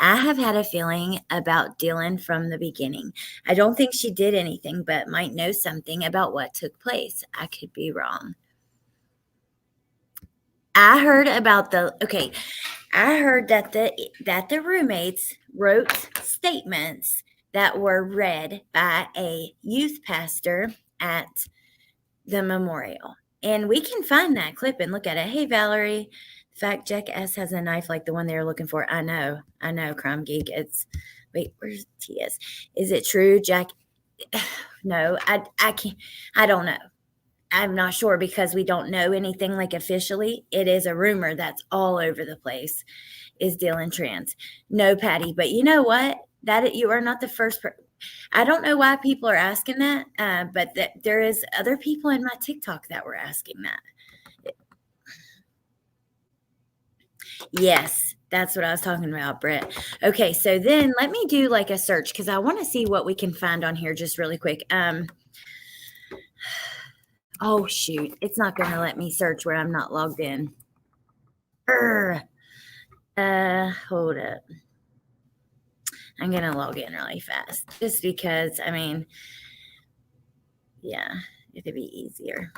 I have had a feeling about Dylan from the beginning. I don't think she did anything, but might know something about what took place. I could be wrong. I heard that the roommates wrote statements that were read by a youth pastor at the memorial. And we can find that clip and look at it. Hey, Valerie. In fact, Jack S has a knife like the one they were looking for. I know, Crime Geek. Wait, where's TS? Is it true, Jack? No, I can't. I don't know. I'm not sure because we don't know anything like officially. It is a rumor that's all over the place. Is Dylan trans? No, Patty. But you know what? That you are not the first person. I don't know why people are asking that, but there is other people in my TikTok that were asking that. Yes, that's what I was talking about, Brett. Okay, so then let me do like a search because I want to see what we can find on here just really quick. Oh, shoot. It's not going to let me search where I'm not logged in. Hold up. I'm going to log in really fast just because, yeah, it'd be easier.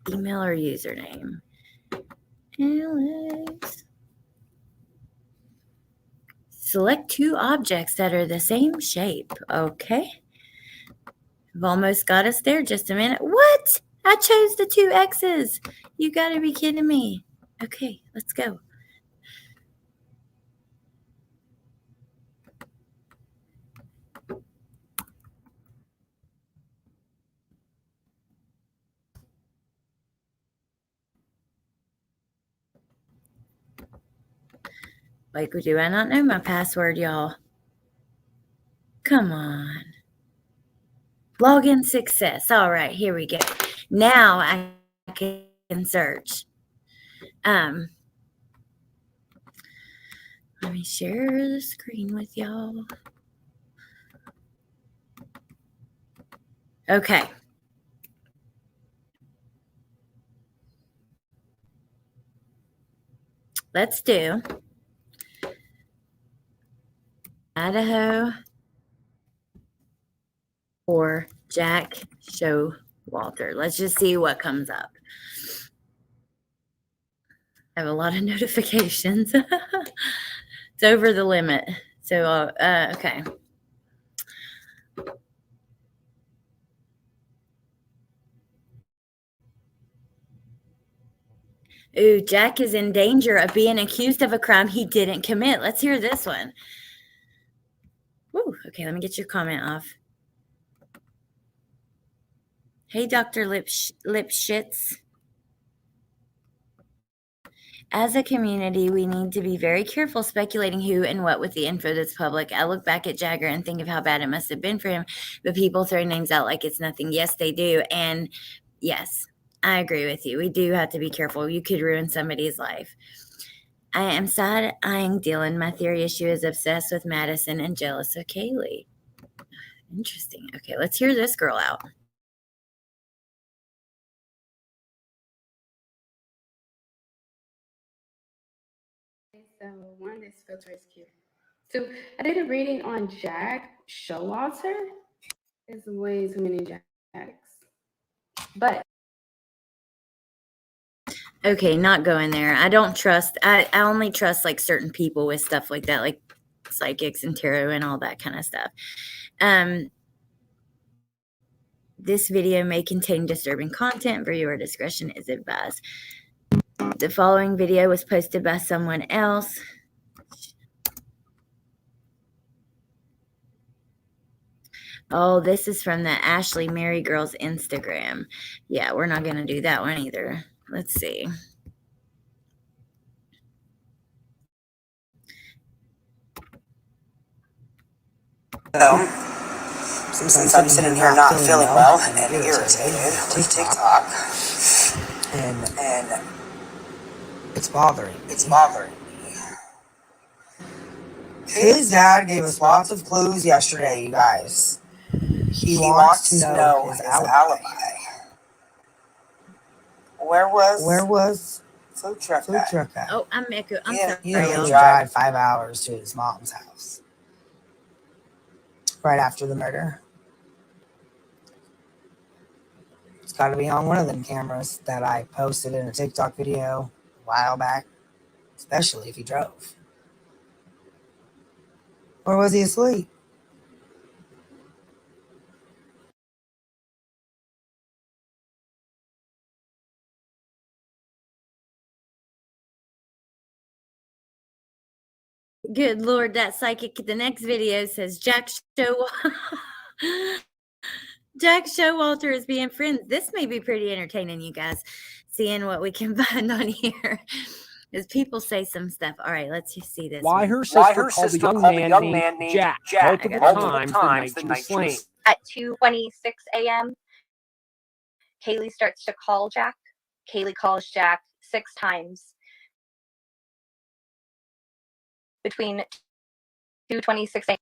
Email or username. Alex. Select two objects that are the same shape. Okay. I've almost got us there. Just a minute. What? I chose the two X's. You got to be kidding me. Okay, let's go. Like, do I not know my password, y'all? Come on. Login success. All right, here we go. Now I can search. Let me share the screen with y'all. Okay. Let's do Idaho or Jack Showalter. Let's just see what comes up. I have a lot of notifications. It's over the limit. So, okay. Ooh, Jack is in danger of being accused of a crime he didn't commit. Let's hear this one. Woo, okay, let me get your comment off. Hey, Dr. Lipschitz. As a community, we need to be very careful speculating who and what with the info that's public. I look back at Jagger and think of how bad it must have been for him, but people throw names out like it's nothing. Yes, they do. And yes, I agree with you. We do have to be careful. You could ruin somebody's life. I am side-eyeing Dylan. My theory is she is obsessed with Madison and jealous of Kaylee. Interesting. Okay, let's hear this girl out. So one, this filter is cute. Two, I did a reading on Jack Showalter. There's way too many Jacks. But Okay, not going there. I don't trust. I only trust like certain people with stuff like that, like psychics and tarot and all that kind of stuff. This video may contain disturbing content. Viewer discretion is advised. The following video was posted by someone else. Oh, this is from the Ashley Mary Girl's Instagram. Yeah, we're not going to do that one either. Let's see. So, since I'm sitting here not feeling well and irritated with TikTok, and it's bothering me. Kaylee's dad gave us lots of clues yesterday, you guys. He wants to know his alibi. Where was food truck at? Oh, I'm Echo. I'm He sorry. didn't drive 5 hours to his mom's house right after the murder. It's got to be on one of them cameras that I posted in a TikTok video a while back, especially if he drove. Or was he asleep? Good Lord, that psychic. The next video says Jack Showalter is being friends. This may be pretty entertaining, you guys, seeing what we can find on here. As people say some stuff. All right, let's just see this. Why her sister called the young man named Jack multiple times the night she was slain. At 2:26 a.m., Kaylee starts to call Jack. Kaylee calls Jack 6 times between 2:26 a.m.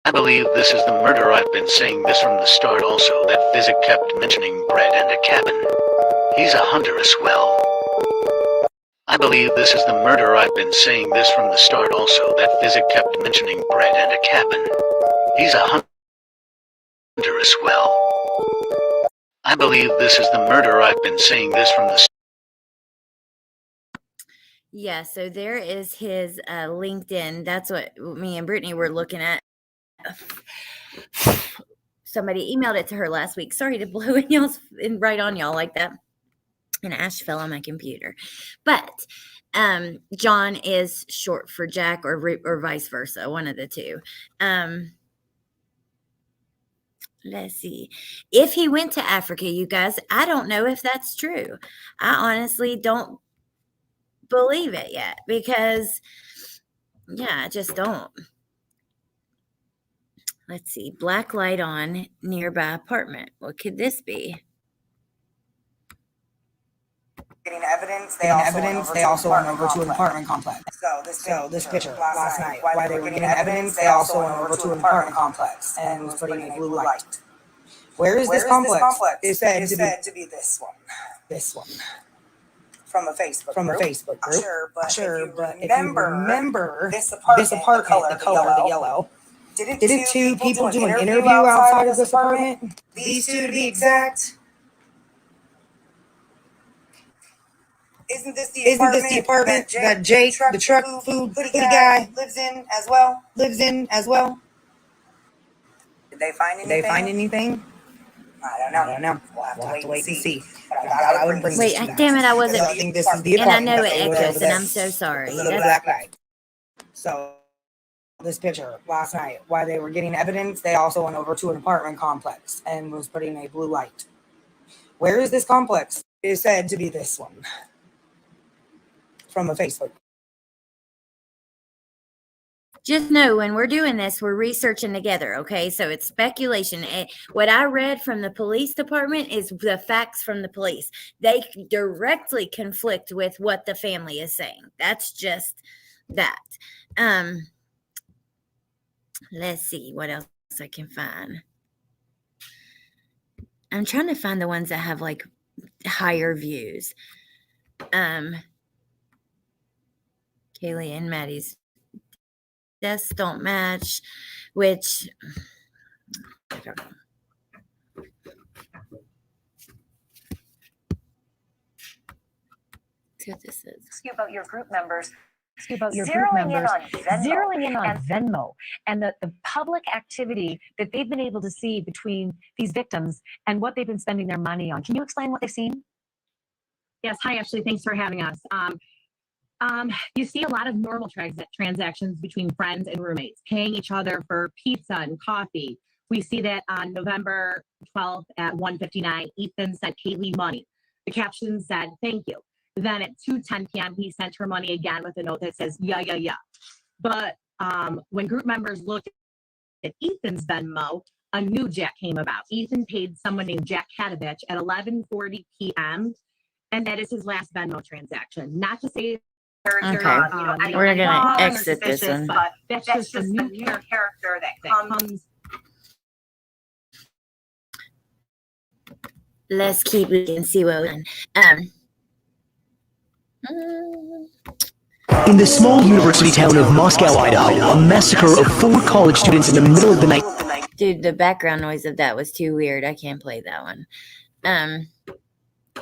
I believe this is the murder. I've been saying this from the start also. That Physic kept mentioning bread and a cabin. He's a hunter as well. I believe this is the murder. I've been saying this from the start also. That Physic kept mentioning bread and a cabin. He's a hunter as well. I believe this is the murder. I've been saying this from the start. Yeah, so there is his LinkedIn. That's what me and Brittany were looking at. Somebody emailed it to her last week. Sorry to blow right on y'all like that. And ash fell on my computer. But John is short for Jack, or vice versa, one of the two. Let's see. If he went to Africa, you guys, I don't know if that's true. I honestly don't believe it yet because, yeah, I just don't. Let's see. Black light on nearby apartment. What could this be? Getting evidence, they also went over to an apartment complex. So this picture last night, while they were getting evidence, they also went over to an apartment complex and was putting a blue light. Where is this complex? It's said to be this one. This one. From a Facebook group. Sure, but if you remember this apartment, the color, the yellow. Didn't two people do an interview outside of this apartment? These two to be exact. Isn't this the apartment that Jake, the truck food hoodie guy, lives in as well? Did they find anything? I don't know. We'll have to wait and see. But I thought I would bring Wait, this to you damn it, I guys. wasn't. I think this is the And I apartment know that it they went echoes, over and there. I'm so sorry. The little black light. So this picture last night, while they were getting evidence, they also went over to an apartment complex and was putting a blue light. Where is this complex? It is said to be this one. From a Facebook. Just know when we're doing this, we're researching together, okay? So it's speculation. What I read from the police department is the facts from the police. They directly conflict with what the family is saying. That's just that. Let's see what else I can find. I'm trying to find the ones that have like higher views. Kaylee and Maddie's deaths don't match, which I don't know. See what this is. Ask you about your group members. Zeroing in on Venmo and the public activity that they've been able to see between these victims and what they've been spending their money on. Can you explain what they've seen? Yes. Hi, Ashley. Thanks for having us. You see a lot of normal transactions between friends and roommates, paying each other for pizza and coffee. We see that on November 12th at 1:59, Ethan sent Kaylee money. The caption said, "Thank you." Then at 2:10 p.m., he sent her money again with a note that says, yeah. But when group members looked at Ethan's Venmo, a new Jack came about. Ethan paid someone named Jack Hadovich at 11:40 p.m., and that is his last Venmo transaction. Not to say Okay, we're gonna exit this one. But that's just a new character that comes. Let's keep looking and see what we can. In the small university town of Moscow, Idaho, a massacre of 4 college students in the middle of the night. Dude, the background noise of that was too weird. I can't play that one.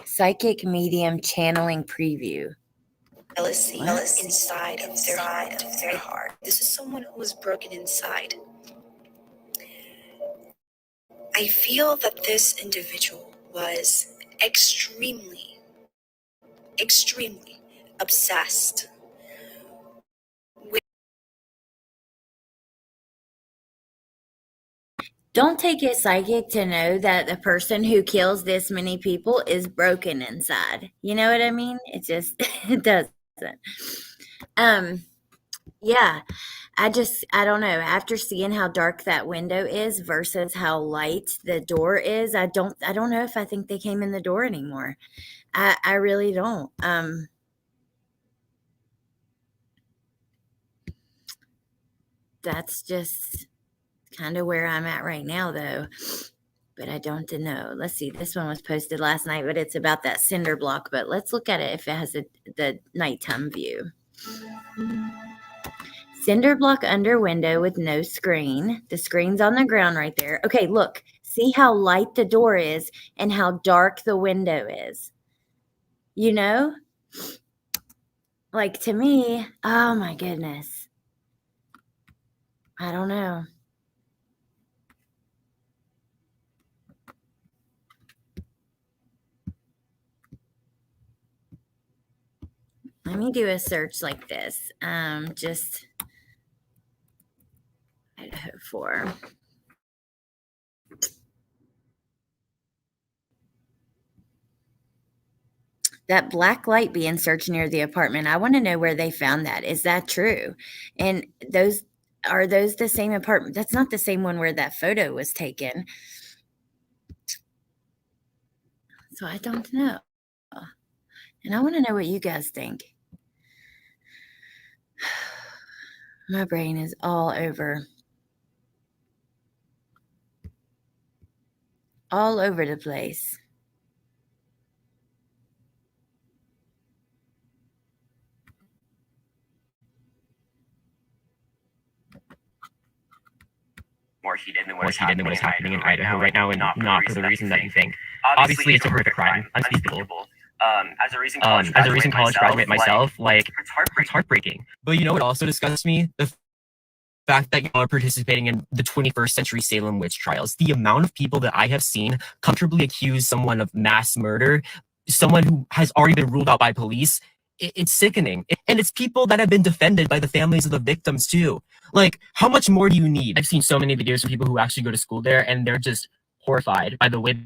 Psychic medium channeling preview. Jealousy inside of their heart. This is someone who was broken inside. I feel that this individual was extremely obsessed with. Don't take it psychic to know that the person who kills this many people is broken inside. You know what I mean? It just it doesn't. Yeah. I don't know. After seeing how dark that window is versus how light the door is, I don't know if I think they came in the door anymore. I really don't. That's just kind of where I'm at right now, though. But I don't know. Let's see. This one was posted last night, but it's about that cinder block. But let's look at it if it has the nighttime view. Cinder block under window with no screen. The screen's on the ground right there. Okay, look. See how light the door is and how dark the window is. You know? Like, to me, oh my goodness. I don't know. Let me do a search like this. Just Idaho 4. That black light being searched near the apartment, I want to know where they found that. Is that true? And are those the same apartment? That's not the same one where that photo was taken. So I don't know. And I want to know what you guys think. My brain is all over the place. More heated than what is happening in Idaho right now, and not for the reason that you think. Obviously, it's a horrific crime, unspeakable. As a recent college graduate myself, like, it's heartbreaking. But you know what also disgusts me? The fact that y'all are participating in the 21st century Salem witch trials. The amount of people that I have seen comfortably accuse someone of mass murder, someone who has already been ruled out by police, it's sickening. And it's people that have been defended by the families of the victims too. Like, how much more do you need? I've seen so many videos of people who actually go to school there, and they're just horrified by the way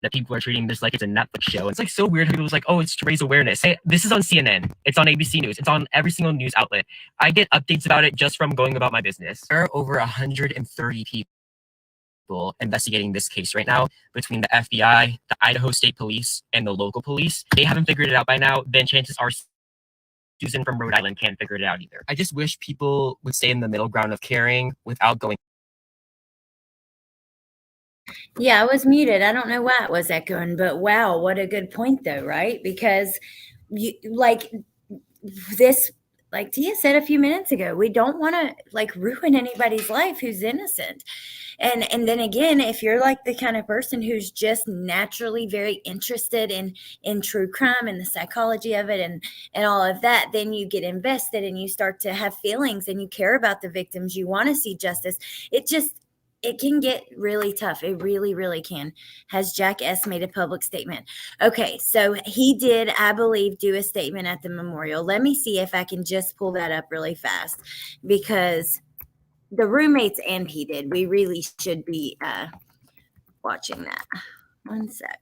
that people are treating this like it's a Netflix show. It's like so weird. People's like, oh, it's to raise awareness. Hey, this is on CNN. It's on ABC News. It's on every single news outlet. I get updates about it just from going about my business. There are over 130 people investigating this case right now between the FBI, the Idaho State Police, and the local police. They haven't figured it out by now. Then chances are Susan from Rhode Island can't figure it out either. I just wish people would stay in the middle ground of caring without going. Yeah, I was muted. I don't know why it was echoing, but wow, what a good point though, right? Because you like this, like Tia said a few minutes ago, we don't want to like ruin anybody's life who's innocent. And then again, if you're like the kind of person who's just naturally very interested in true crime and the psychology of it and all of that, then you get invested and you start to have feelings and you care about the victims. You want to see justice. It can get really tough. It really, really can. Has Jack S. made a public statement? Okay, so he did, I believe, do a statement at the memorial. Let me see if I can just pull that up really fast because the roommates and he did. We really should be watching that. One sec.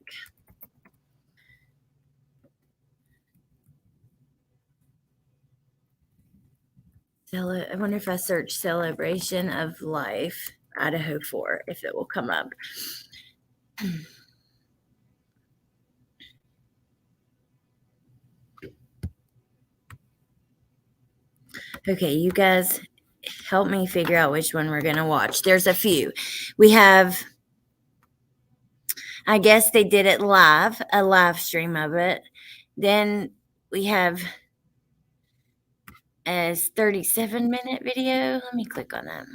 I wonder if I search Celebration of Life, Idaho 4, if it will come up. Okay, you guys help me figure out which one we're going to watch. There's a few. We have, I guess they did it live, a live stream of it. Then we have a 37-minute video. Let me click on that.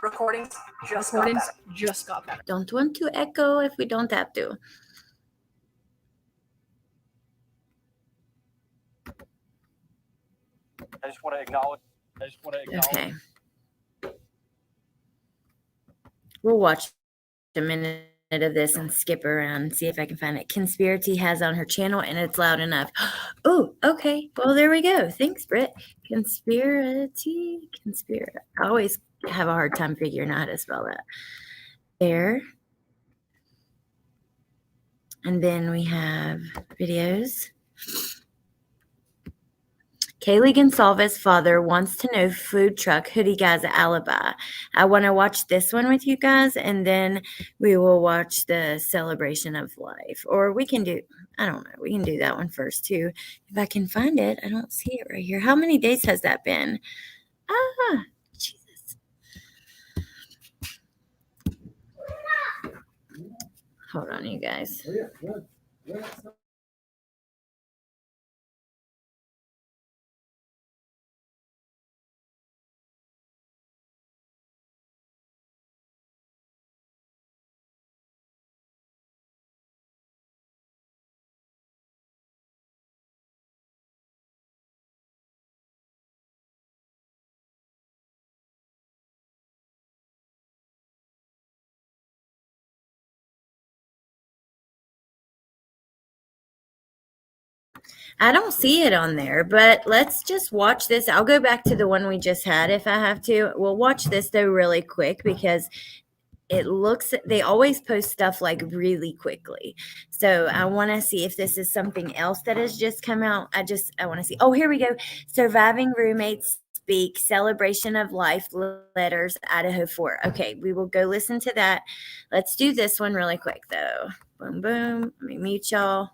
Recordings just got better. Don't want to echo if we don't have to. I just want to acknowledge. Okay. We'll watch a minute of this and skip around and see if I can find it. Conspiracy has on her channel and it's loud enough. Oh, okay. Well, there we go. Thanks, Britt. Conspiracy. I always have a hard time figuring out how to spell that. There. And then we have videos. Kaylee Gonsalves' father wants to know food truck hoodie guy's alibi. I want to watch this one with you guys, and then we will watch the celebration of life. Or we can do, I don't know, we can do that one first too. If I can find it, I don't see it right here. How many days has that been? Ah, Jesus. Hold on, you guys. I don't see it on there, but let's just watch this. I'll go back to the one we just had if I have to. We'll watch this though really quick because it looks, they always post stuff like really quickly. So I want to see if this is something else that has just come out. I want to see. Oh, here we go. Surviving roommates speak, celebration of life letters, Idaho 4. Okay, we will go listen to that. Let's do this one really quick though. Boom, boom. Let me mute y'all.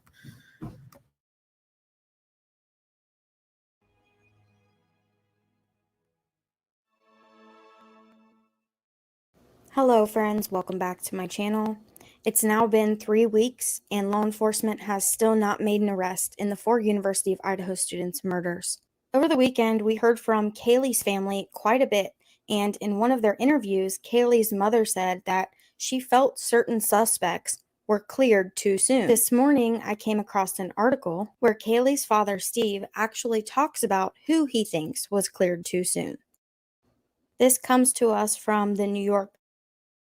Hello friends, welcome back to my channel. It's now been 3 weeks and law enforcement has still not made an arrest in the 4 University of Idaho students' murders. Over the weekend, we heard from Kaylees' family quite a bit, and in one of their interviews, Kaylees' mother said that she felt certain suspects were cleared too soon. This morning, I came across an article where Kaylees' father, Steve, actually talks about who he thinks was cleared too soon. This comes to us from the New York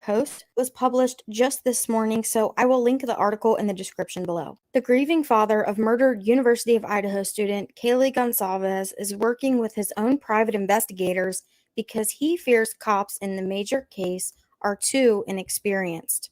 Post, was published just this morning, so I will link the article in the description below. The grieving father of murdered University of Idaho student Kaylee Gonsalves is working with his own private investigators because he fears cops in the major case are too inexperienced.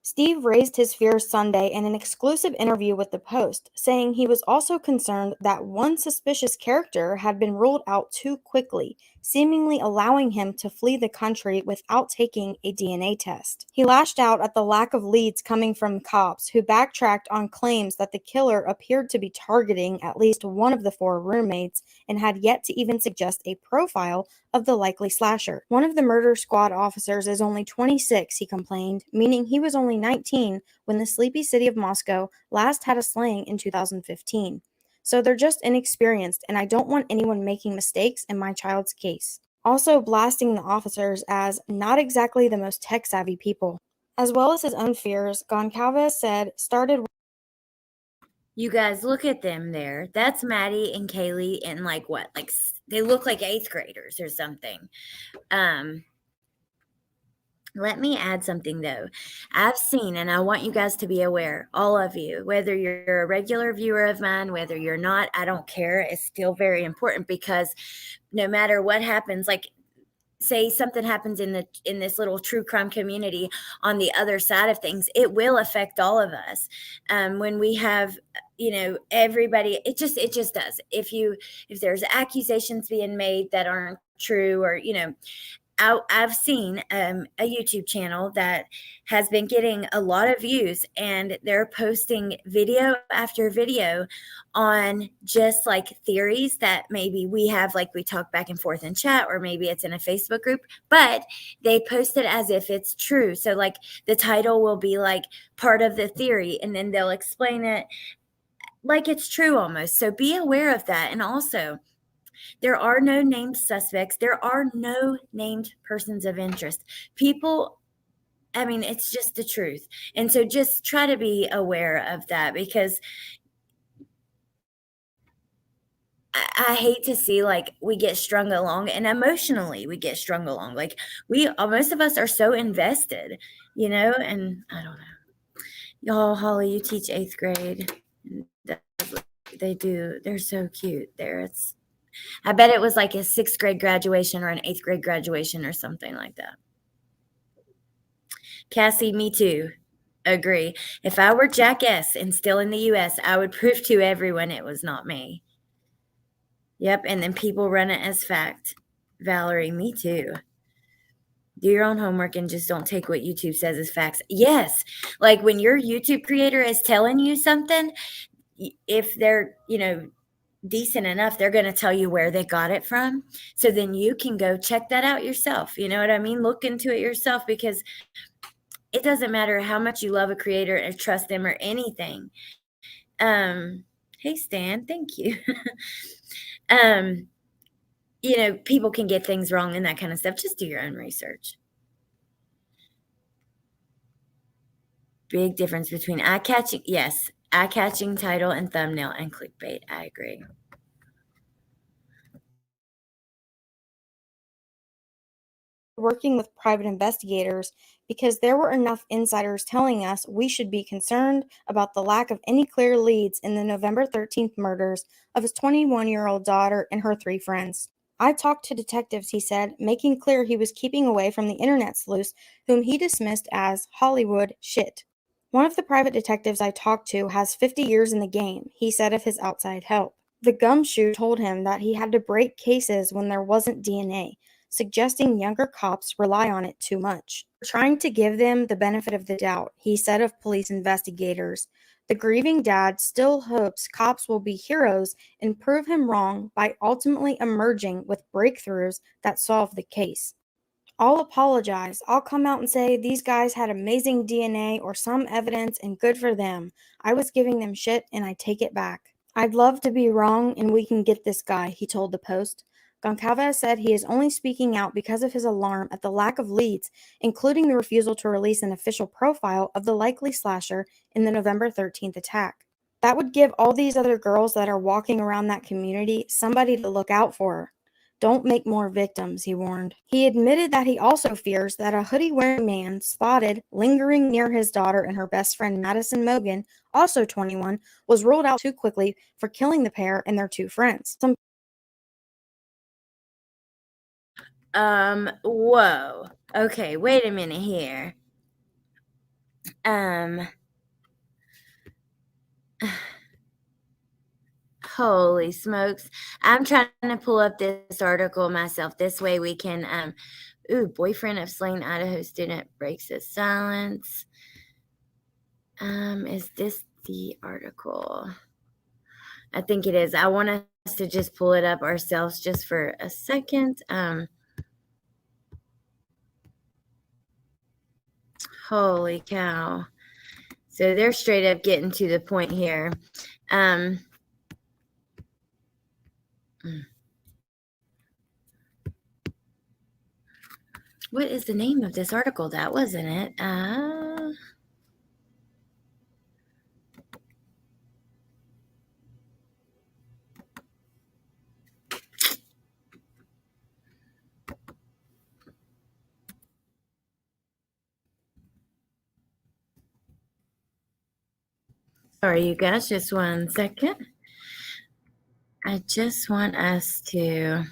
Steve raised his fears Sunday in an exclusive interview with the Post, saying he was also concerned that one suspicious character had been ruled out too quickly, seemingly allowing him to flee the country without taking a DNA test. He lashed out at the lack of leads coming from cops who backtracked on claims that the killer appeared to be targeting at least one of the 4 roommates and had yet to even suggest a profile of the likely slasher. One of the murder squad officers is only 26, he complained, meaning he was only 19 when the sleepy city of Moscow last had a slaying in 2015. So they're just inexperienced, and I don't want anyone making mistakes in my child's case. Also blasting the officers as not exactly the most tech-savvy people. As well as his own fears, Goncalves said started. You guys look at them there. That's Maddie and Kaylee and like what? Like they look like 8th graders or something. Let me add something though. I've seen, and I want you guys to be aware, all of you, whether you're a regular viewer of mine, whether you're not, I don't care. It's still very important because no matter what happens, like say something happens in this little true crime community on the other side of things, it will affect all of us. When we have, everybody, it just does. If there's accusations being made that aren't true, or I've seen a YouTube channel that has been getting a lot of views, and they're posting video after video on just like theories that maybe we have, like we talk back and forth in chat, or maybe it's in a Facebook group, but they post it as if it's true. So like the title will be like part of the theory, and then they'll explain it like it's true almost. So be aware of that. And also, there are no named suspects. There are no named persons of interest. People, I mean, it's just the truth. And so just try to be aware of that, because I hate to see like we get strung along, and emotionally we get strung along. Like most of us are so invested, and I don't know. Y'all, Holly, you teach 8th grade. They do. They're so cute there. I bet it was like a 6th grade graduation or an 8th grade graduation or something like that. Cassie, me too. Agree. If I were Jack S. and still in the U.S., I would prove to everyone it was not me. Yep, and then people run it as fact. Valerie, me too. Do your own homework and just don't take what YouTube says as facts. Yes, like when your YouTube creator is telling you something, if they're, decent enough, they're going to tell you where they got it from. So then you can go check that out yourself. You know what I mean? Look into it yourself, because it doesn't matter how much you love a creator and trust them or anything. Hey Stan, thank you. People can get things wrong and that kind of stuff. Just do your own research. Big difference between eye-catching title and thumbnail and clickbait. I agree. Working with private investigators because there were enough insiders telling us we should be concerned about the lack of any clear leads in the November 13th murders of his 21-year-old daughter and her 3 friends. I talked to detectives, he said, making clear he was keeping away from the internet sleuths whom he dismissed as Hollywood shit. One of the private detectives I talked to has 50 years in the game, he said of his outside help. The gumshoe told him that he had to break cases when there wasn't DNA, suggesting younger cops rely on it too much. Trying to give them the benefit of the doubt, he said of police investigators. The grieving dad still hopes cops will be heroes and prove him wrong by ultimately emerging with breakthroughs that solve the case. I'll apologize. I'll come out and say these guys had amazing DNA or some evidence and good for them. I was giving them shit and I take it back. I'd love to be wrong and we can get this guy, he told the Post. Goncalves said he is only speaking out because of his alarm at the lack of leads, including the refusal to release an official profile of the likely slasher in the November 13th attack. That would give all these other girls that are walking around that community somebody to look out for. Don't make more victims, he warned. He admitted that he also fears that a hoodie-wearing man spotted lingering near his daughter and her best friend Madison Mogan, also 21, was ruled out too quickly for killing the pair and their 2 friends. Whoa. Okay, wait a minute here. Holy smokes. I'm trying to pull up this article myself. This way we can, boyfriend of slain Idaho student breaks his silence. Is this the article? I think it is. I want us to just pull it up ourselves just for a second. Holy cow. So they're straight up getting to the point here. What is the name of this article? That wasn't it. Sorry, you guys, just one second. I just want us to...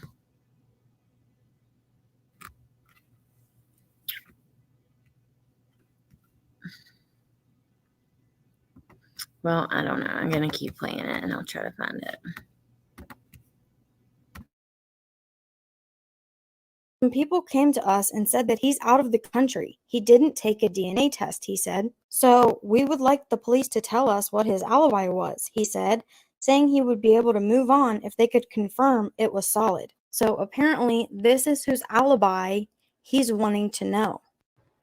Well, I don't know. I'm going to keep playing it and I'll try to find it. Some people came to us and said that he's out of the country. He didn't take a DNA test, he said. So we would like the police to tell us what his alibi was, he said, saying he would be able to move on if they could confirm it was solid. So apparently this is whose alibi he's wanting to know.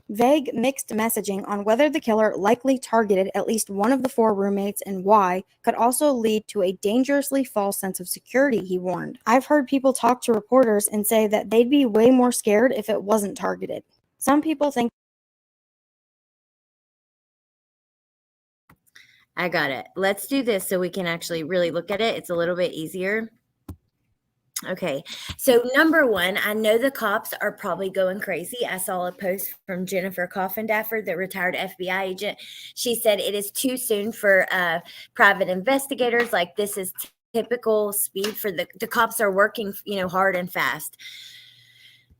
Vague, mixed messaging on whether the killer likely targeted at least one of the 4 roommates and why could also lead to a dangerously false sense of security, he warned. I've heard people talk to reporters and say that they'd be way more scared if it wasn't targeted. Some people think... I got it. Let's do this so we can actually really look at it. It's a little bit easier. Okay, so number 1, I know the cops are probably going crazy. I saw a post from Jennifer Coffindaffer, the retired FBI agent. She said it is too soon for private investigators. Like, this is typical speed for the cops are working, hard and fast.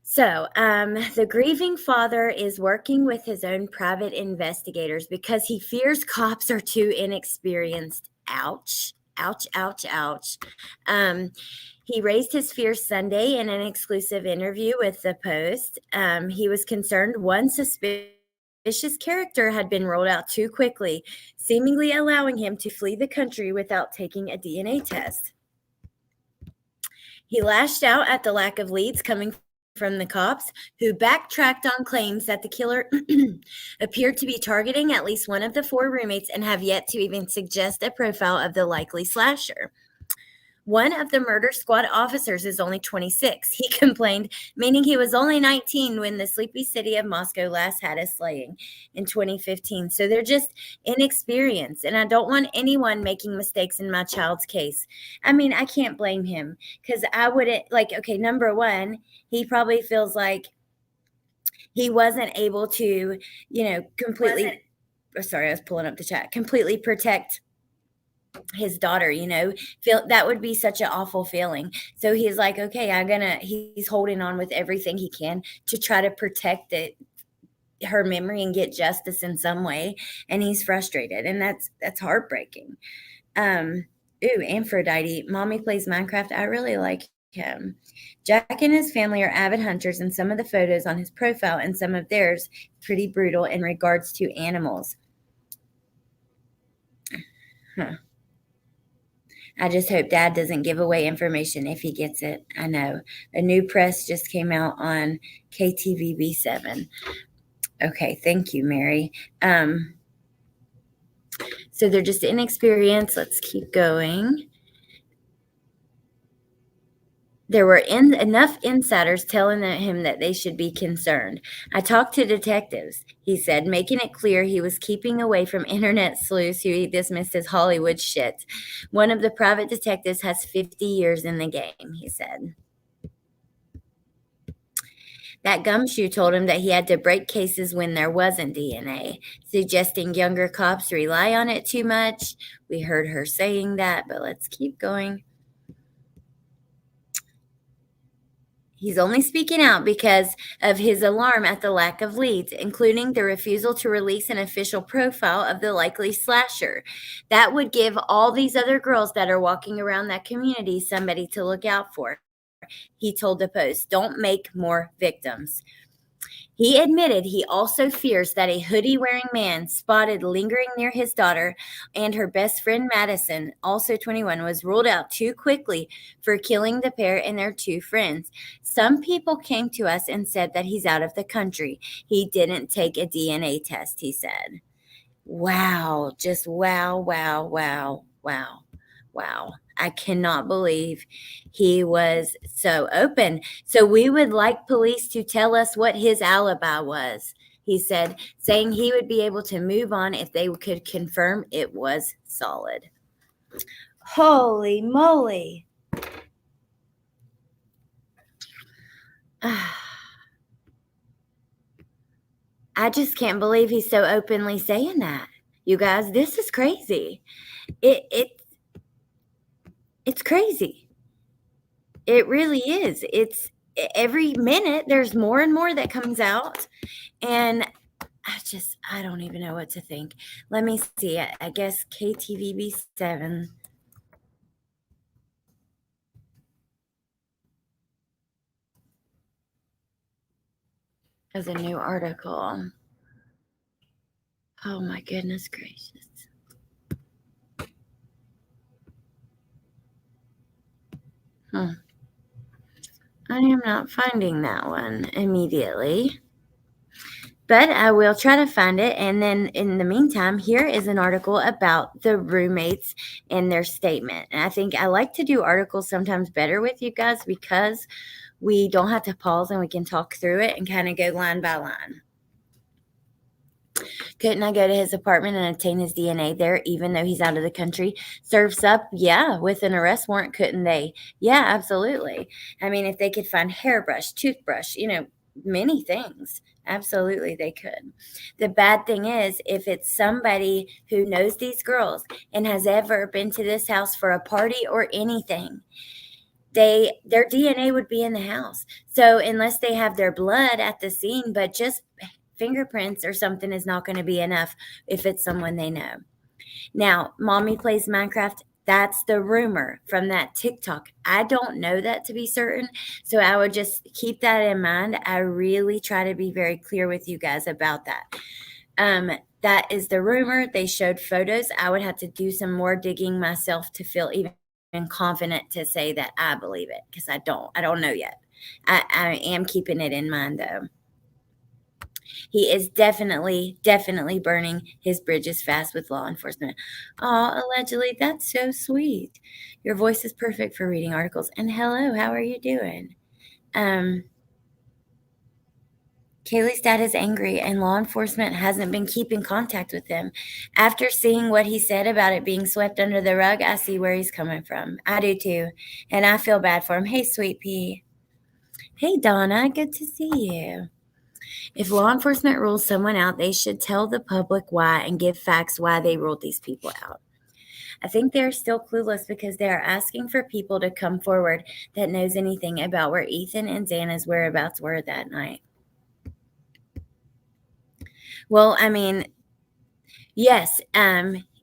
So, the grieving father is working with his own private investigators because he fears cops are too inexperienced. Ouch, ouch, ouch, ouch. He raised his fears Sunday in an exclusive interview with the Post. He was concerned one suspicious character had been rolled out too quickly, seemingly allowing him to flee the country without taking a DNA test. He lashed out at the lack of leads coming from the cops, who backtracked on claims that the killer appeared to be targeting at least one of the 4 roommates and have yet to even suggest a profile of the likely slasher. One of the murder squad officers is only 26, he complained, meaning he was only 19 when the sleepy city of Moscow last had a slaying in 2015. So they're just inexperienced, and I don't want anyone making mistakes in my child's case. I mean, I can't blame him because I wouldn't, okay, number 1, he probably feels like he wasn't able to, completely. Sorry, I was pulling up the chat. Completely protect his daughter, feel that would be such an awful feeling. So he's like, okay, he's holding on with everything he can to try to protect her memory and get justice in some way. And he's frustrated, and that's heartbreaking. Aphrodite, mommy plays Minecraft. I really like him. Jack and his family are avid hunters, and some of the photos on his profile and some of theirs pretty brutal in regards to animals. I just hope Dad doesn't give away information if he gets it. I know. A new press just came out on KTVB7. Okay, thank you, Mary. So they're just inexperienced. Let's keep going. There were enough insiders telling him that they should be concerned. I talked to detectives, he said, making it clear he was keeping away from internet sleuths who he dismissed as Hollywood shit. One of the private detectives has 50 years in the game, he said. That gumshoe told him that he had to break cases when there wasn't DNA, suggesting younger cops rely on it too much. We heard her saying that, but let's keep going. He's only speaking out because of his alarm at the lack of leads, including the refusal to release an official profile of the likely slasher. That would give all these other girls that are walking around that community somebody to look out for. He told the Post, don't make more victims. He admitted he also fears that a hoodie-wearing man spotted lingering near his daughter and her best friend Madison, also 21, was ruled out too quickly for killing the pair and their two friends. Some people came to us and said that he's out of the country. He didn't take a DNA test, he said. Wow, just wow, wow, wow, wow. Wow. I cannot believe he was so open. So we would like police to tell us what his alibi was, he said, saying he would be able to move on if they could confirm it was solid. Holy moly. I just can't believe he's so openly saying that. You guys, this is crazy. It's crazy. It really is. It's every minute there's more and more that comes out, and I don't even know what to think. Let me see. I guess KTVB7. There's a new article. Oh my goodness gracious. I am not finding that one immediately, but I will try to find it. And then in the meantime, here is an article about the roommates and their statement. And I think I like to do articles sometimes better with you guys because we don't have to pause and we can talk through it and kind of go line by line. Couldn't I go to his apartment and obtain his DNA there, even though he's out of the country? Surfs up? Yeah, with an arrest warrant, couldn't they? Yeah, absolutely. I mean, if they could find hairbrush, toothbrush, many things, absolutely they could. The bad thing is, if it's somebody who knows these girls and has ever been to this house for a party or anything, their DNA would be in the house. So unless they have their blood at the scene, but just fingerprints or something is not going to be enough if it's someone they know. Now, mommy plays Minecraft. That's the rumor from that TikTok. I don't know that to be certain, so I would just keep that in mind. I really try to be very clear with you guys about that. That is the rumor. They showed photos. I would have to do some more digging myself to feel even confident to say that I believe it, because I don't know yet. I am keeping it in mind though. He is definitely burning his bridges fast with law enforcement. Oh, allegedly. That's so sweet. Your voice is perfect for reading articles. And hello, how are you doing? Kaylee's dad is angry, and law enforcement hasn't been keeping contact with him. After seeing what he said about it being swept under the rug, I see where he's coming from. I do too, and I feel bad for him. Hey, sweet pea. Hey, Donna. Good to see you. If law enforcement rules someone out, they should tell the public why and give facts why they ruled these people out. I think they're still clueless because they are asking for people to come forward that knows anything about where Ethan and Xana's whereabouts were that night. Well, I mean, yes,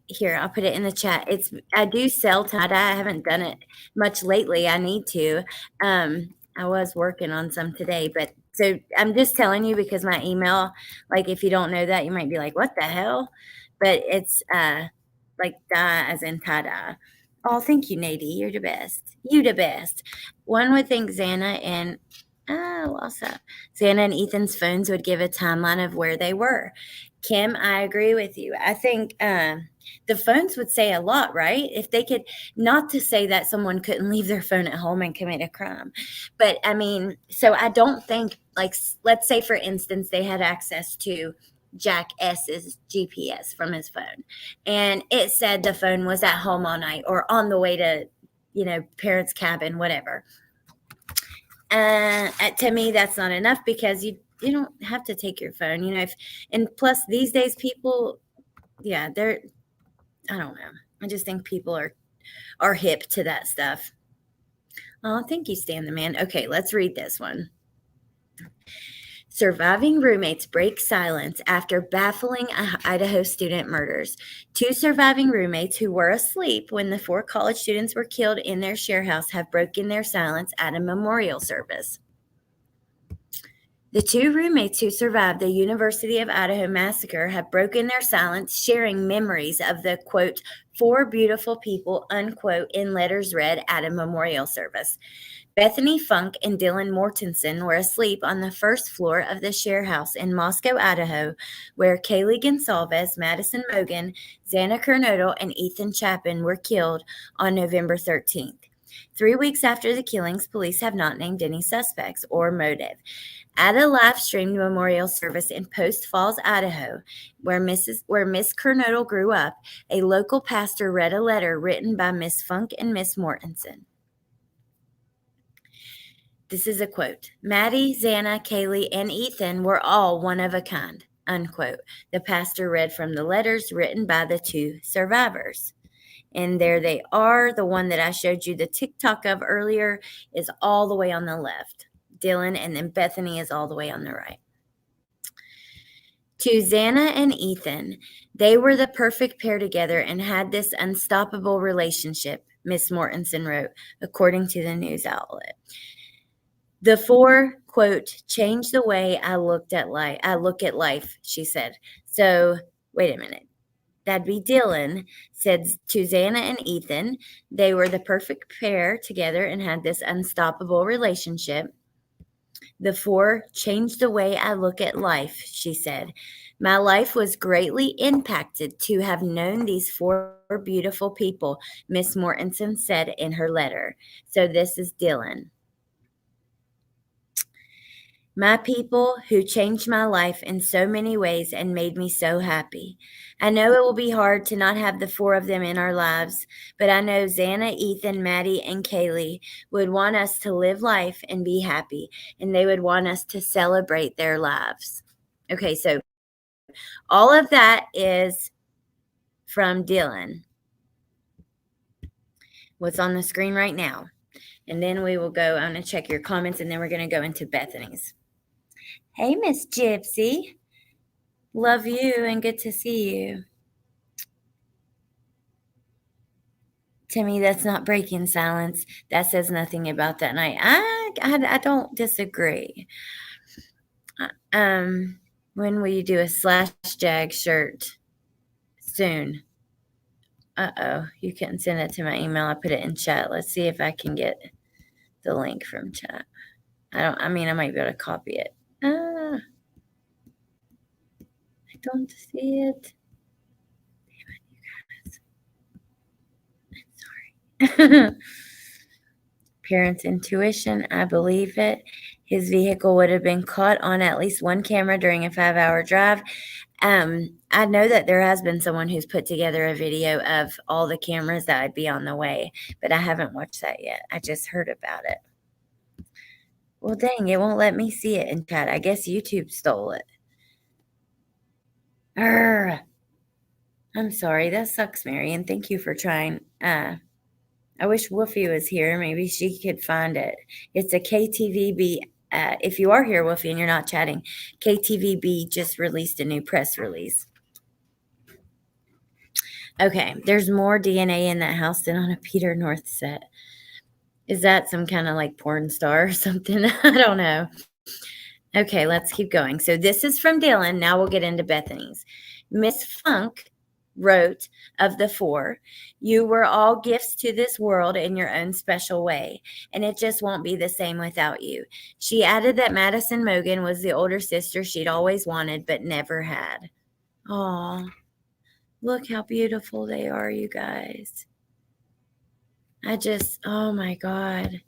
here, I'll put it in the chat. I do sell tie-dye. I haven't done it much lately. I need to. I was working on some today, but so I'm just telling you because my email, like if you don't know that, you might be like, what the hell? But it's like dye as in tie-dye. Oh, thank you, Nadie. You're the best. You the best. One would think Xana and Xana and Ethan's phones would give a timeline of where they were. Kim, I agree with you. I think the phones would say a lot, right? If they could, not to say that someone couldn't leave their phone at home and commit a crime, but I mean, so I don't think, like, let's say for instance, they had access to Jack S's GPS from his phone, and it said the phone was at home all night or on the way to, parents' cabin, whatever. To me, that's not enough because you don't have to take your phone, and plus these days people, I don't know. I just think people are hip to that stuff. Oh, thank you, Stan the Man. Okay, let's read this one. Surviving roommates break silence after baffling Idaho student murders. 2 surviving roommates who were asleep when the 4 college students were killed in their share house have broken their silence at a memorial service. The 2 roommates who survived the University of Idaho massacre have broken their silence, sharing memories of the, quote, 4 beautiful people, unquote, in letters read at a memorial service. Bethany Funk and Dylan Mortensen were asleep on the first floor of the share house in Moscow, Idaho, where Kaylee Gonsalves, Madison Mogan, Xana Kernodle, and Ethan Chapin were killed on November 13th. 3 weeks after the killings, police have not named any suspects or motive. At a live-streamed memorial service in Post Falls, Idaho, where Miss Kernodle grew up, a local pastor read a letter written by Miss Funk and Miss Mortensen. This is a quote. Maddie, Xana, Kaylee, and Ethan were all one of a kind, unquote. The pastor read from the letters written by the 2 survivors. And there they are. The one that I showed you the TikTok of earlier is all the way on the left. Dylan, and then Bethany is all the way on the right. To Xana and Ethan, they were the perfect pair together and had this unstoppable relationship, Miss Mortensen wrote, according to the news outlet. The 4, quote, changed the way I look at life, she said. So, wait a minute. That'd be Dylan, said to Xana and Ethan. They were the perfect pair together and had this unstoppable relationship. The 4 changed the way I look at life, she said. My life was greatly impacted to have known these 4 beautiful people, Miss Mortensen said in her letter. So this is Dylan. My people who changed my life in so many ways and made me so happy. I know it will be hard to not have the 4 of them in our lives, but I know Xana, Ethan, Maddie, and Kaylee would want us to live life and be happy, and they would want us to celebrate their lives. Okay, so all of that is from Dylan. What's on the screen right now. And then we will go, I'm going to check your comments, and then we're going to go into Bethany's. Hey, Miss Gypsy. Love you and good to see you. Timmy, that's not breaking silence. That says nothing about that night. I don't disagree. When will you do a Slash Jag shirt? Soon. Uh-oh. You couldn't send it to my email. I put it in chat. Let's see if I can get the link from chat. I might be able to copy it. I don't see it. Damn it, you guys. I'm sorry. Parents' intuition, I believe it. His vehicle would have been caught on at least one camera during a 5-hour drive. I know that there has been someone who's put together a video of all the cameras that would be on the way, but I haven't watched that yet. I just heard about it. Well, dang, it won't let me see it in chat. I guess YouTube stole it. Arr. I'm sorry. That sucks, Marion. Thank you for trying. I wish Woofy was here. Maybe she could find it. It's a KTVB. If you are here, Woofy, and you're not chatting, KTVB just released a new press release. Okay, there's more DNA in that house than on a Peter North set. Is that some kind of like porn star or something? I don't know. Okay, let's keep going. So this is from Dylan. Now we'll get into Bethany's. Miss Funk wrote of the four, "You were all gifts to this world in your own special way, and it just won't be the same without you." She added that Madison Mogan was the older sister she'd always wanted but never had. Aw, look how beautiful they are, you guys. Oh my God.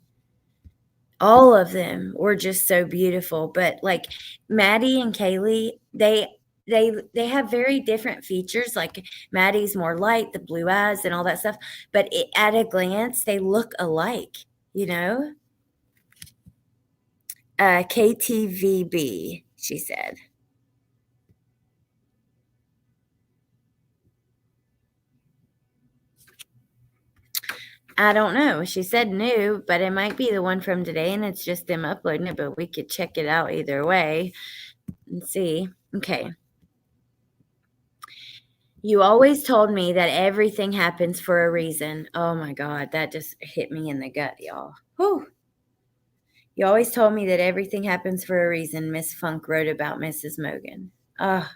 All of them were just so beautiful. But like Maddie and Kaylee, they have very different features. Like Maddie's more light, the blue eyes and all that stuff. But at a glance, they look alike, you know? KTVB, she said. I don't know. She said new, but it might be the one from today, and it's just them uploading it, but we could check it out either way and see. Okay. You always told me that everything happens for a reason. Oh my God, that just hit me in the gut, y'all. Whew. You always told me that everything happens for a reason, Miss Funk wrote about Mrs. Mogan. Ugh.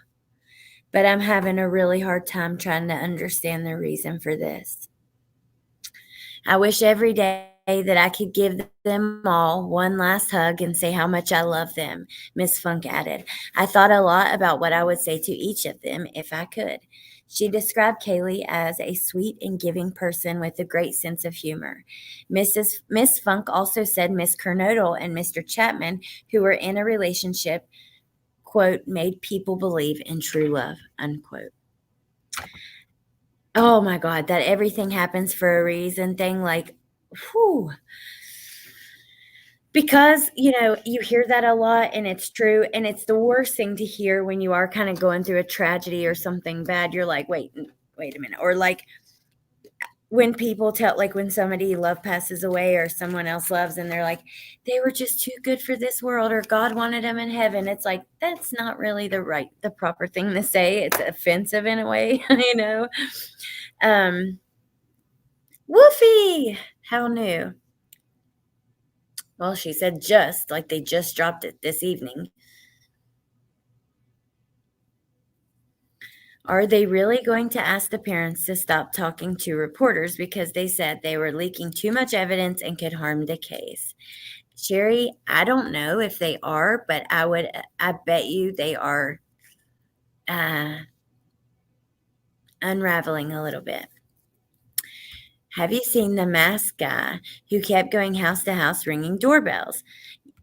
But I'm having a really hard time trying to understand the reason for this. I wish every day that I could give them all one last hug and say how much I love them, Miss Funk added. I thought a lot about what I would say to each of them if I could. She described Kaylee as a sweet and giving person with a great sense of humor. Miss Funk also said Miss Kernodle and Mr. Chapman, who were in a relationship, quote, made people believe in true love, unquote. Oh my God, that everything happens for a reason thing, like, whew. Because, you know, you hear that a lot and it's true. And it's the worst thing to hear when you are kind of going through a tragedy or something bad. You're like, wait a minute. Or like when people tell, like when somebody you love passes away or someone else loves and they're like, they were just too good for this world or God wanted them in heaven. It's like, that's not really the proper thing to say. It's offensive in a way, you know? Woofy, how new? Well, she said just, like they just dropped it this evening. Are they really going to ask the parents to stop talking to reporters because they said they were leaking too much evidence and could harm the case? Sherry, I don't know if they are, but I bet you they are unraveling a little bit. Have you seen the masked guy who kept going house to house ringing doorbells?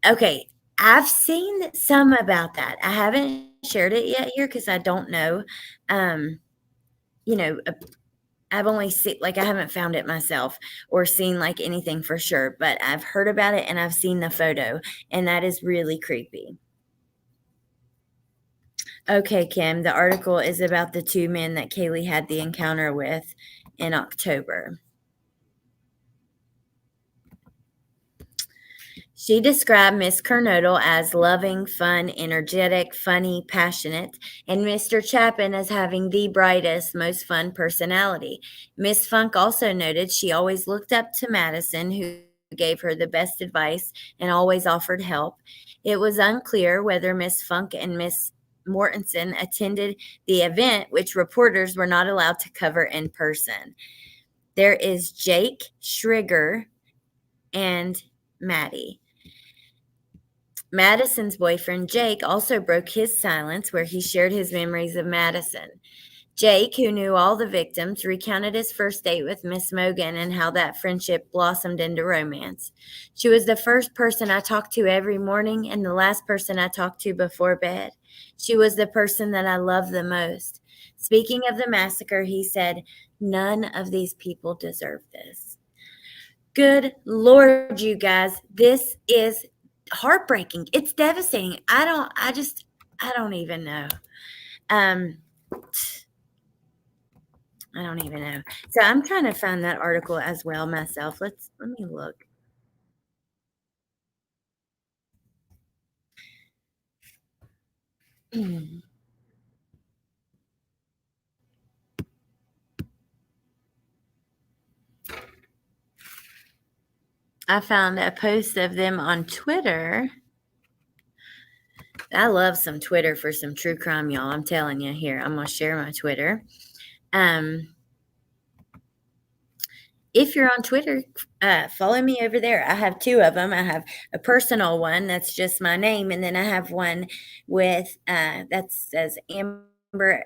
Okay, I've seen some about that. I haven't shared it yet here because I don't know. You know, I've only seen, like, I haven't found it myself or seen like anything for sure, but I've heard about it and I've seen the photo, and that is really creepy. Okay, Kim, the article is about the two men that Kaylee had the encounter with in October. She described Miss Kernodle as loving, fun, energetic, funny, passionate, and Mr. Chapin as having the brightest, most fun personality. Miss Funk also noted she always looked up to Madison, who gave her the best advice and always offered help. It was unclear whether Miss Funk and Miss Mortensen attended the event, which reporters were not allowed to cover in person. There is Jake Schrigger and Maddie. Madison's boyfriend, Jake, also broke his silence where he shared his memories of Madison. Jake, who knew all the victims, recounted his first date with Miss Mogan and how that friendship blossomed into romance. She was the first person I talked to every morning and the last person I talked to before bed. She was the person that I loved the most. Speaking of the massacre, he said, none of these people deserve this. Good Lord, you guys, this is heartbreaking. It's devastating. I don't even know. I don't even know. So I'm trying to find that article as well myself. Let me look. I found a post of them on Twitter. I love some Twitter for some true crime, y'all. I'm telling you. Here, I'm going to share my Twitter. If you're on Twitter, follow me over there. I have two of them. I have a personal one that's just my name, and then I have one with that says Amber,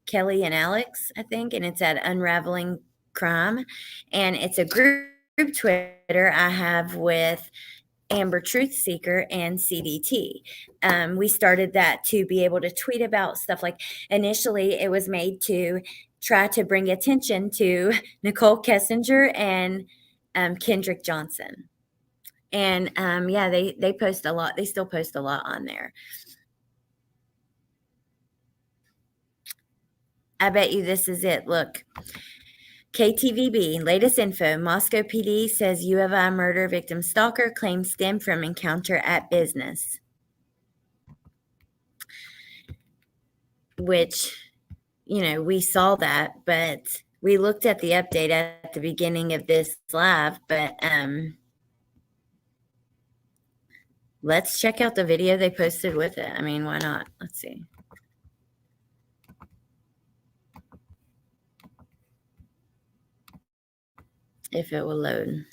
Kelly, and Alex, I think, and it's at Unraveling Crime, and it's a group Twitter I have with Amber Truth Seeker and CDT. We started that to be able to tweet about stuff. Like initially, it was made to try to bring attention to Nicole Kessinger and Kendrick Johnson. And yeah, they post a lot. They still post a lot on there. I bet you this is it. Look. KTVB, latest info. Moscow PD says U of I murder victim Stalker claims stem from encounter at business. Which, you know, we saw that, but we looked at the update at the beginning of this live, but let's check out the video they posted with it. I mean, why not? Let's see. If it will load.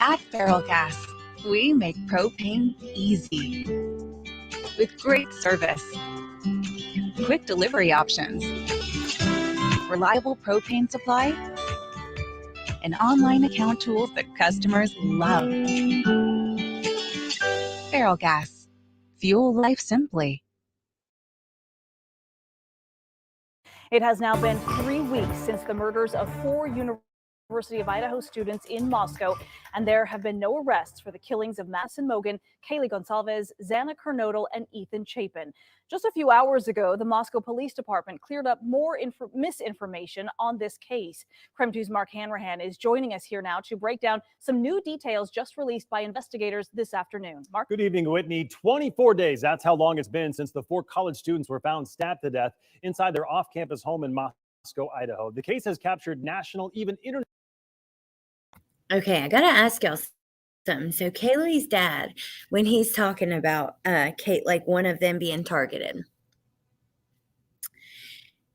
At Feral Gas, we make propane easy. With great service, quick delivery options, reliable propane supply, and online account tools that customers love. Feral Gas. Fuel life simply. It has now been 3 weeks since the murders of 4 University of Idaho students in Moscow, and there have been no arrests for the killings of Madison Mogen, Kaylee Gonsalves, Xana Kernodle, and Ethan Chapin. Just a few hours ago, the Moscow Police Department cleared up more misinformation on this case. KREM 2's Mark Hanrahan is joining us here now to break down some new details just released by investigators this afternoon. Mark? Good evening, Whitney. 24 days, that's how long it's been since the 4 college students were found stabbed to death inside their off-campus home in Moscow, Idaho. The case has captured national, even international. Okay, I gotta ask y'all something. So Kaylee's dad, when he's talking about Kate, like one of them being targeted,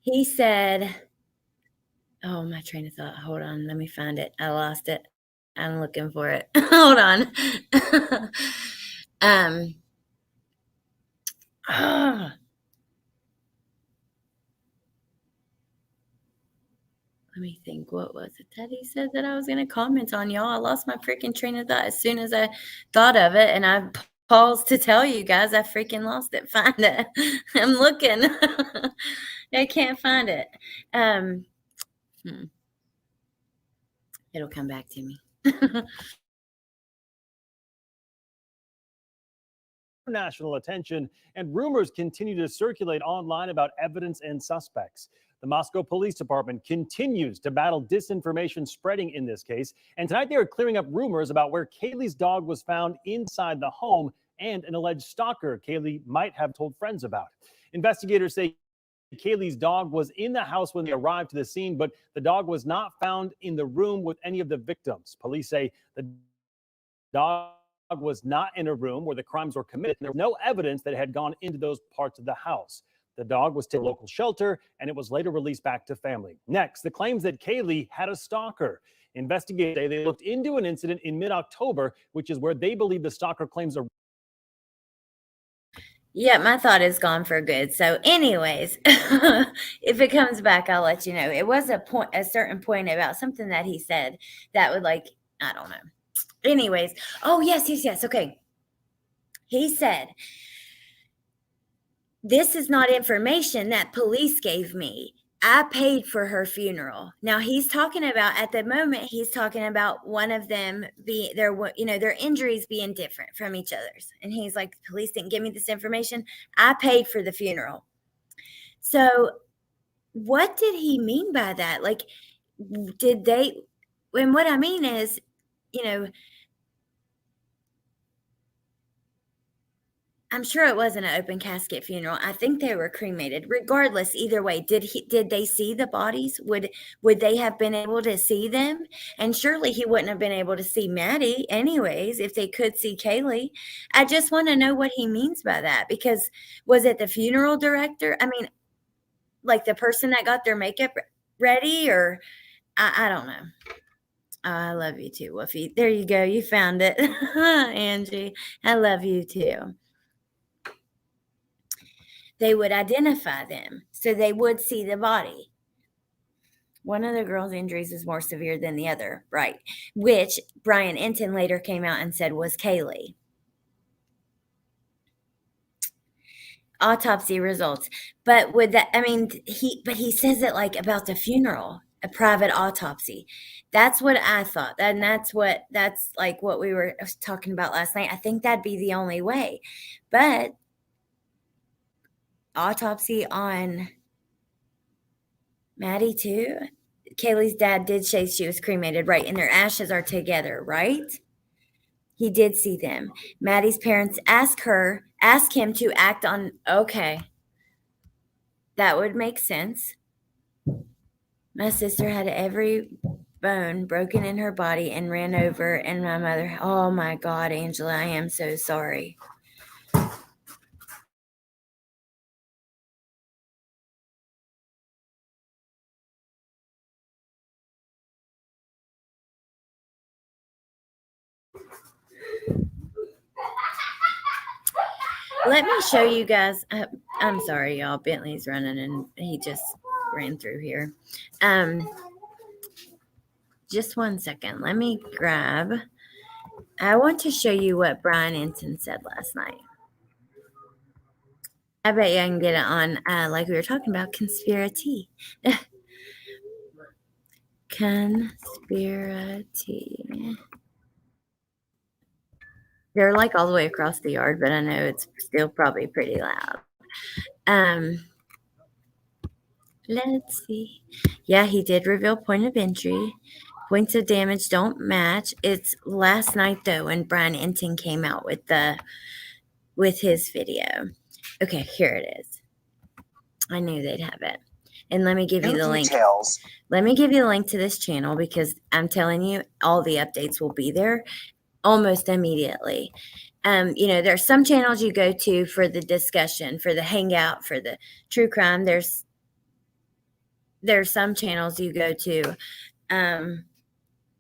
he said, oh, my train of thought. Hold on, let me find it. I lost it. I'm looking for it. Hold on. Let me think. What was it that he said that I was going to comment on, y'all? I lost my freaking train of thought as soon as I thought of it, and I paused to tell you guys I freaking lost it. Find it. I'm looking. I can't find it. It'll come back to me. National attention, and rumors continue to circulate online about evidence and suspects. The Moscow Police Department continues to battle disinformation spreading in this case, and tonight they are clearing up rumors about where Kaylee's dog was found inside the home and an alleged stalker Kaylee might have told friends about. Investigators say Kaylee's dog was in the house when they arrived to the scene, but the dog was not found in the room with any of the victims. Police say the dog was not in a room where the crimes were committed. There was no evidence that it had gone into those parts of the house. The dog was taken to a local shelter, and it was later released back to family. Next, the claims that Kaylee had a stalker. Investigators say they looked into an incident in mid-October, which is where they believe the stalker claims are. Yeah, my thought is gone for good. So anyways, if it comes back, I'll let you know. It was a certain point about something that he said that would, like, I don't know. Anyways, oh, yes. Okay. He said, this is not information that police gave me. I paid for her funeral. Now he's talking about, at the moment, he's talking about one of them being their, their injuries being different from each other's. And he's like, the police didn't give me this information. I paid for the funeral. So what did he mean by that? Like, did they, and what I mean is, I'm sure it wasn't an open casket funeral. I think they were cremated. Regardless, either way, did they see the bodies? Would they have been able to see them? And surely he wouldn't have been able to see Maddie anyways if they could see Kaylee. I just want to know what he means by that, because was it the funeral director? I mean, like the person that got their makeup ready, or I don't know. I love you too, Woofy. There you go. You found it. Angie, I love you too. They would identify them, so they would see the body. One of the girls' injuries is more severe than the other, right? Which Brian Enton later came out and said was Kaylee. Autopsy results. But would that, I mean, he says it like about the funeral, a private autopsy. That's what I thought. And that's like what we were talking about last night. I think that'd be the only way. But autopsy on Maddie too? Kaylee's dad did say she was cremated, right? And their ashes are together, right? He did see them. Maddie's parents asked him to act on, okay. That would make sense. My sister had every bone broken in her body and ran over, and my mother, oh my God, Angela, I am so sorry. Let me show you guys. I'm sorry, y'all. Bentley's running, and he just ran through here. Just 1 second. Let me grab. I want to show you what Brian Enton said last night. I bet you I can get it on, like we were talking about, conspiracy. Conspiracy. They're like all the way across the yard, but I know it's still probably pretty loud. Let's see. Yeah, he did reveal point of injury. Points of damage don't match. It's last night though when Brian Enton came out with his video. Okay, here it is. I knew they'd have it. And let me give you the link. Let me give you the link to this channel, because I'm telling you, all the updates will be there almost immediately. There's some channels you go to for the discussion, for the hangout, for the true crime. There's some channels you go to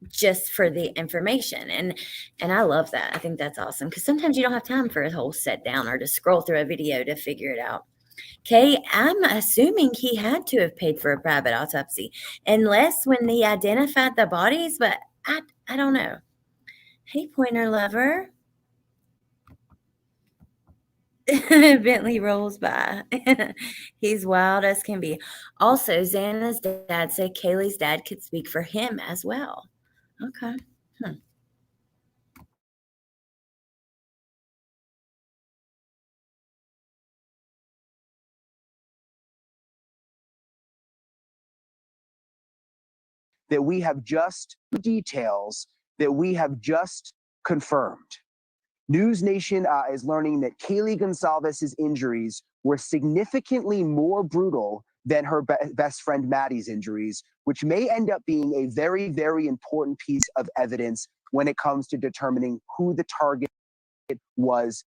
just for the information. And I love that. I think that's awesome, because sometimes you don't have time for a whole sit down or to scroll through a video to figure it out. Okay, I'm assuming he had to have paid for a private autopsy, unless when he identified the bodies, but I don't know. Hey, Pointer Lover. Bentley rolls by. He's wild as can be. Also, Xana's dad said Kaylee's dad could speak for him as well. Okay. That we have just details that we have just confirmed. News Nation is learning that Kaylee Gonzalez's injuries were significantly more brutal than her best friend Maddie's injuries, which may end up being a very, very important piece of evidence when it comes to determining who the target was.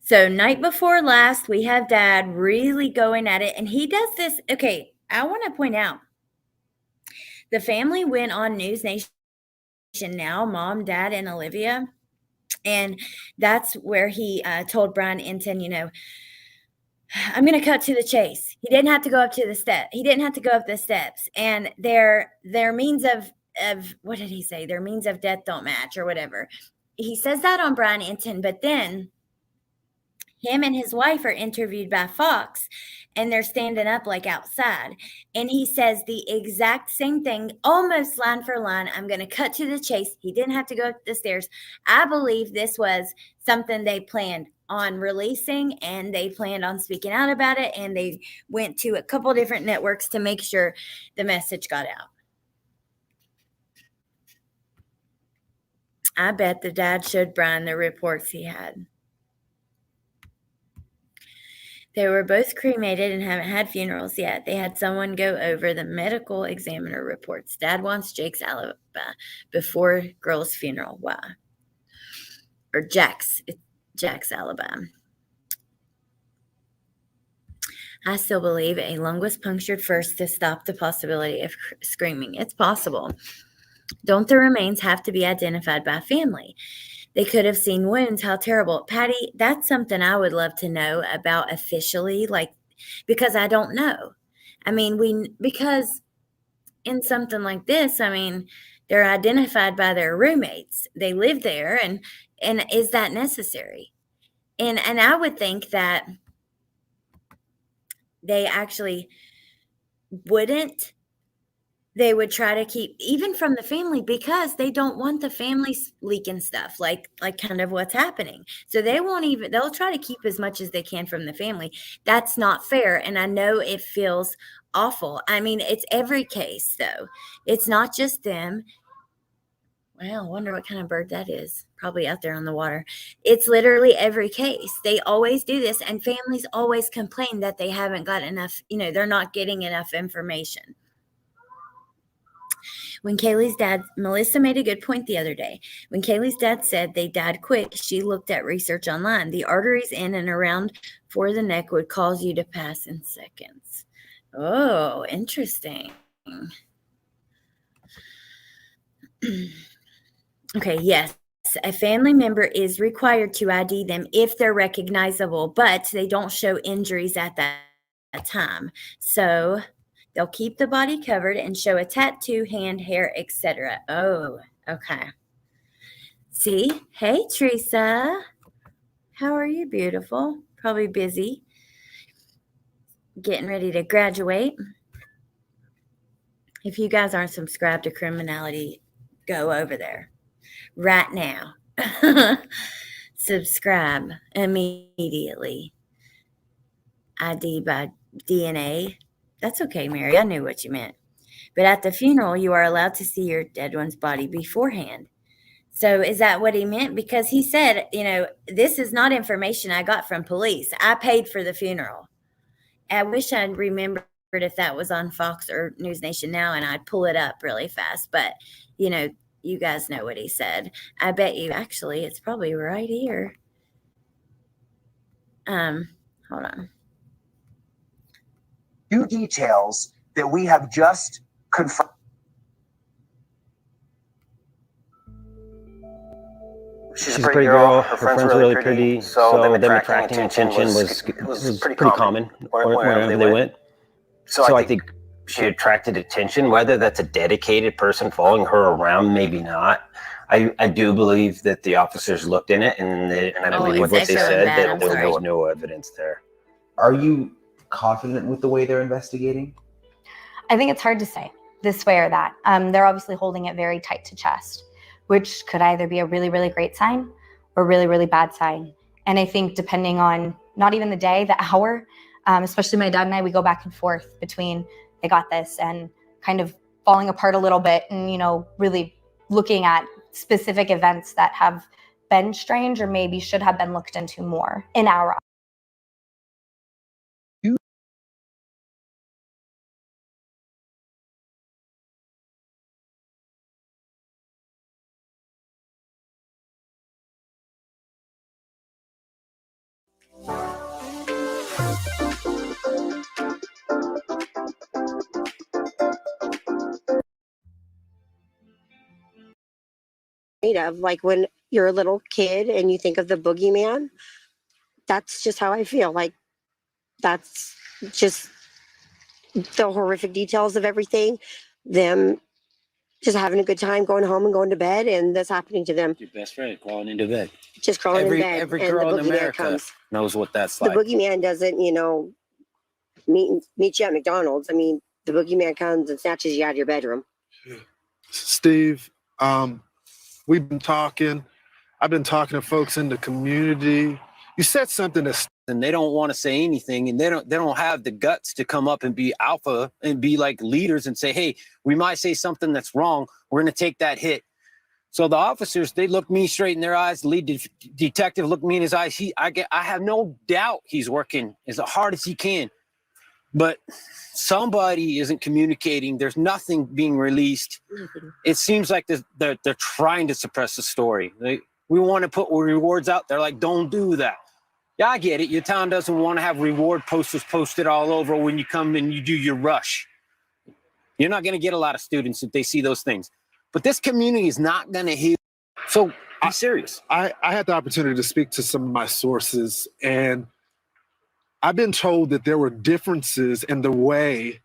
So night before last, we have Dad really going at it, and he does this. Okay, I want to point out, the family went on News Nation now, Mom, Dad, and Olivia, and that's where he told Brian Enton, I'm going to cut to the chase. He didn't have to go up to the step. He didn't have to go up the steps, and their means of what did he say? Their means of death don't match, or whatever. He says that on Brian Enton, but then him and his wife are interviewed by Fox, and they're standing up like outside. And he says the exact same thing, almost line for line. I'm going to cut to the chase. He didn't have to go up the stairs. I believe this was something they planned on releasing, and they planned on speaking out about it. And they went to a couple different networks to make sure the message got out. I bet the dad showed Brian the reports he had. They were both cremated and haven't had funerals yet. They had someone go over the medical examiner reports. Dad wants Jake's alibi before girl's funeral. Why? Or Jack's alibi. I still believe a lung was punctured first to stop the possibility of screaming. It's possible. Don't the remains have to be identified by family? They could have seen wounds. How terrible. Patty, that's something I would love to know about officially, like, because I don't know. I mean, because in something like this, I mean, they're identified by their roommates. They live there, and is that necessary? And I would think that they actually wouldn't. They would try to keep even from the family, because they don't want the families leaking stuff like kind of what's happening. So they'll try to keep as much as they can from the family. That's not fair. And I know it feels awful. I mean, it's every case though. It's not just them. Well, I wonder what kind of bird that is. Probably out there on the water. It's literally every case. They always do this, and families always complain that they haven't got enough, they're not getting enough information. When Kaylee's dad, Melissa made a good point the other day. When Kaylee's dad said they died quick, she looked at research online. The arteries in and around for the neck would cause you to pass in seconds. Oh, interesting. Okay, yes. A family member is required to ID them if they're recognizable, but they don't show injuries at that time. So they'll keep the body covered and show a tattoo, hand, hair, etc. Oh, okay. See? Hey, Teresa. How are you, beautiful? Probably busy. Getting ready to graduate. If you guys aren't subscribed to Criminality, go over there right now. Subscribe immediately. ID by DNA. That's okay, Mary. I knew what you meant. But at the funeral, you are allowed to see your dead one's body beforehand. So is that what he meant? Because he said, this is not information I got from police. I paid for the funeral. I wish I'd remembered if that was on Fox or News Nation Now, and I'd pull it up really fast. But, you guys know what he said. I bet you actually it's probably right here. Hold on. New details that we have just confirmed. She's a pretty girl. Her friends are really pretty. So them attracting attention was pretty common wherever they went. So I think she attracted attention. Whether that's a dedicated person following her around, maybe not. I do believe that the officers looked in it, and I believe what they said, that there was no evidence there. Are you confident with the way they're investigating? I think it's hard to say this way or that. They're obviously holding it very tight to chest, which could either be a really, really great sign or really, really bad sign. And I think depending on not even the day, the hour, especially my dad and I, we go back and forth between they got this and kind of falling apart a little bit and, really looking at specific events that have been strange or maybe should have been looked into more in our eyes. Of like when you're a little kid and you think of the boogeyman, that's just how I feel. Like that's just the horrific details of everything, them just having a good time, going home and going to bed, and that's happening to them. Your best friend crawling into bed. Just crawling in bed. Every and girl the in boogeyman America comes. knows what that's The like. boogeyman doesn't, meet you at McDonald's. I mean, the boogeyman comes and snatches you out of your bedroom. Steve, we've been talking. I've been talking to folks in the community. You said something that's, and they don't want to say anything, and they don't have the guts to come up and be alpha and be like leaders and say, hey, we might say something that's wrong. We're going to take that hit. So the officers, they look me straight in their eyes. The lead detective looked me in his eyes. I have no doubt he's working as hard as he can, but somebody isn't communicating. There's nothing being released. It seems like they're trying to suppress the story. We want to put rewards out there, like, don't do that. Yeah, I get it. Your town doesn't want to have reward posters posted all over when you come and you do your rush. You're not going to get a lot of students if they see those things. But this community is not going to heal. So I'm serious. I had the opportunity to speak to some of my sources, and I've been told that there were differences in the way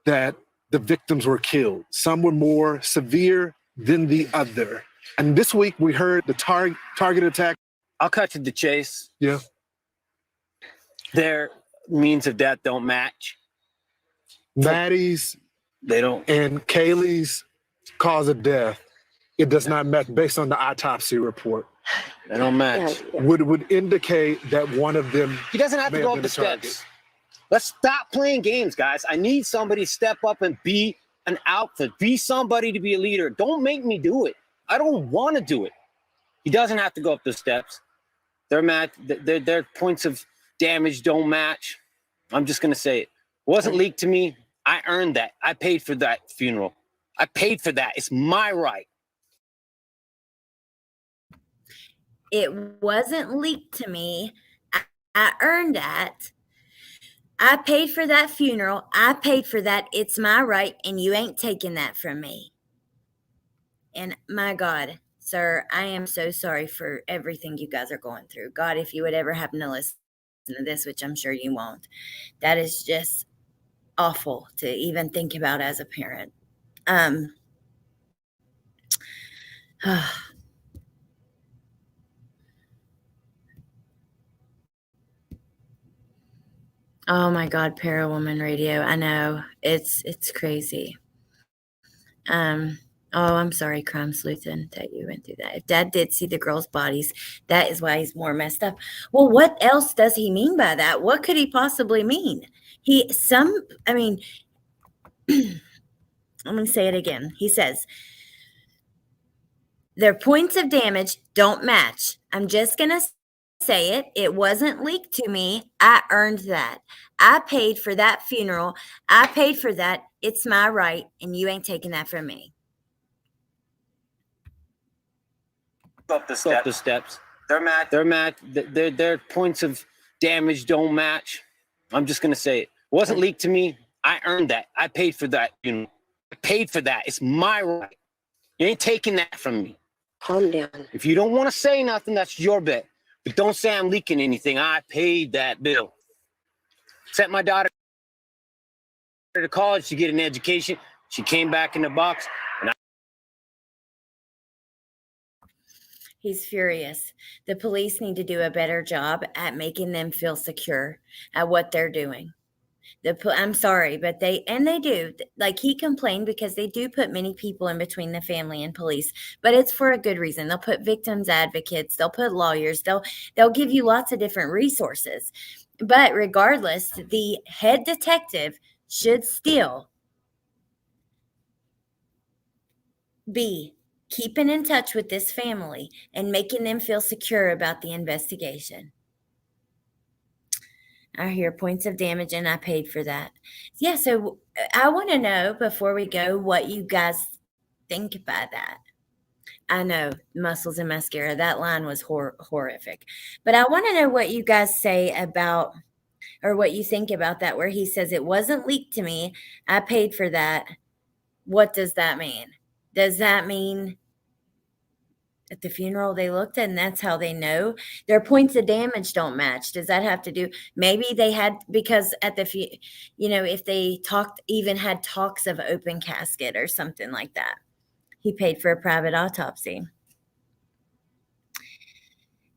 that the victims were killed. Some were more severe than the other. And this week we heard the target attack. I'll cut to the chase. Yeah. Their means of death don't match. Maddie's They don't. and Kaylees' cause of death, it does not match based on the autopsy report. They don't match. Would indicate that one of them. He doesn't have to go up the steps. Let's stop playing games, guys. I need somebody to step up and be an alpha. Be somebody to be a leader. Don't make me do it. I don't want to do it. He doesn't have to go up the steps. Their points of damage don't match. I'm just gonna say it. Wasn't leaked to me. I earned that. I paid for that funeral. I paid for that. It's my right. It wasn't leaked to me. I earned that. I paid for that funeral. I paid for that. It's my right, and you ain't taking that from me. And my God, sir, I am so sorry for everything you guys are going through. God, if you would ever happen to listen to this, which I'm sure you won't, that is just awful to even think about as a parent. Oh my God, Parawoman Radio. I know it's crazy. Oh, I'm sorry, Crime Sleuthen, that you went through that. If Dad did see the girls' bodies, that is why he's more messed up. Well, what else does he mean by that? What could he possibly mean? Let me say it again. He says, their points of damage don't match. I'm just going to say it. It wasn't leaked to me. I earned that. I paid for that funeral. I paid for that. It's my right, and you ain't taking that from me. Up the steps. Their points of damage don't match. I'm just gonna say it. Wasn't leaked to me. I earned that. I paid for that. I paid for that. It's my right. You ain't taking that from me. Calm down. If you don't want to say nothing, that's your bet. But don't say I'm leaking anything. I paid that bill. Sent my daughter to college to get an education. She came back in the box, and He's furious. The police need to do a better job at making them feel secure at what they're doing. I'm sorry, but they do. Like, he complained because they do put many people in between the family and police, but it's for a good reason. They'll put victims advocates, they'll put lawyers, they'll give you lots of different resources. But regardless, the head detective should still be keeping in touch with this family and making them feel secure about the investigation. I hear points of damage, and I paid for that. Yeah, so I want to know, before we go, what you guys think about that. I know, muscles and mascara, that line was horrific. But I want to know what you guys say about, or what you think about that, where he says, it wasn't leaked to me. I paid for that. What does that mean? Does that mean at the funeral they looked at, and that's how they know their points of damage don't match? Does that have to do, maybe they had, because at if they even had talks of open casket or something like that. He paid for a private autopsy.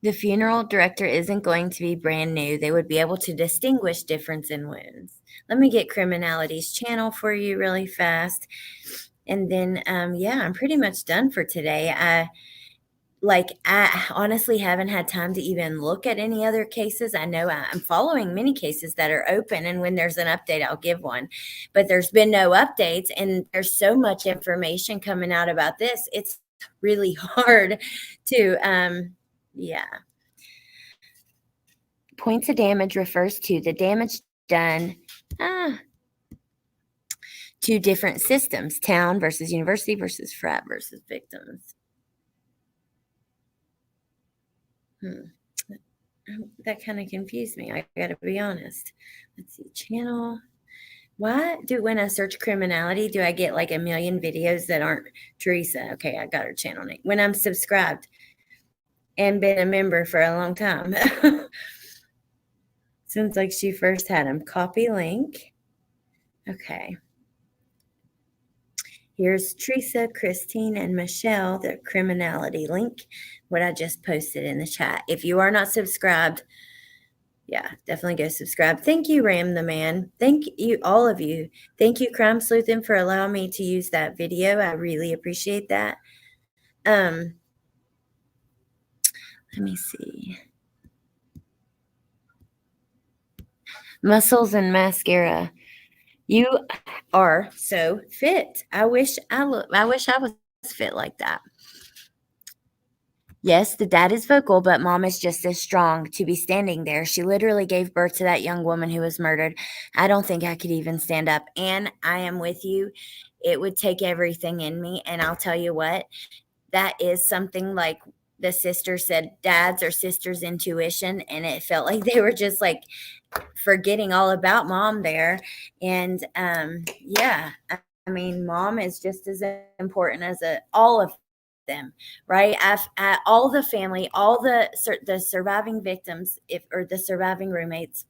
The funeral director isn't going to be brand new. They would be able to distinguish difference in wounds. Let me get Criminality's channel for you really fast. And then, yeah, I'm pretty much done for today. I honestly haven't had time to even look at any other cases. I know I'm following many cases that are open, and when there's an update, I'll give one. But there's been no updates, and there's so much information coming out about this. It's really hard to, yeah. Points of damage refers to the damage done to different systems, town versus university versus frat versus victims. That kind of confused me. I got to be honest. Let's see, channel. Why do when I search criminality, do I get like a million videos that aren't Teresa? Okay, I got her channel name. When I'm subscribed and been a member for a long time. Since like she first had them. Copy link. Okay. Here's Teresa, Christine, and Michelle, the criminality link, what I just posted in the chat. If you are not subscribed, yeah, definitely go subscribe. Thank you, Ram the Man. Thank you, all of you. Thank you, Crime Sleuthin, for allowing me to use that video. I really appreciate that. Let me see. Muscles and mascara. You are so fit. I wish I was fit like that. Yes, the dad is vocal, but mom is just as strong to be standing there. She literally gave birth to that young woman who was murdered. I don't think I could even stand up. And I am with you. It would take everything in me. And I'll tell you what, that is something like the sister said, dad's or sister's intuition. And it felt like they were just like forgetting all about mom there. And yeah, I mean, mom is just as important as all of them, right? All the family, all the surviving victims, or the surviving roommates,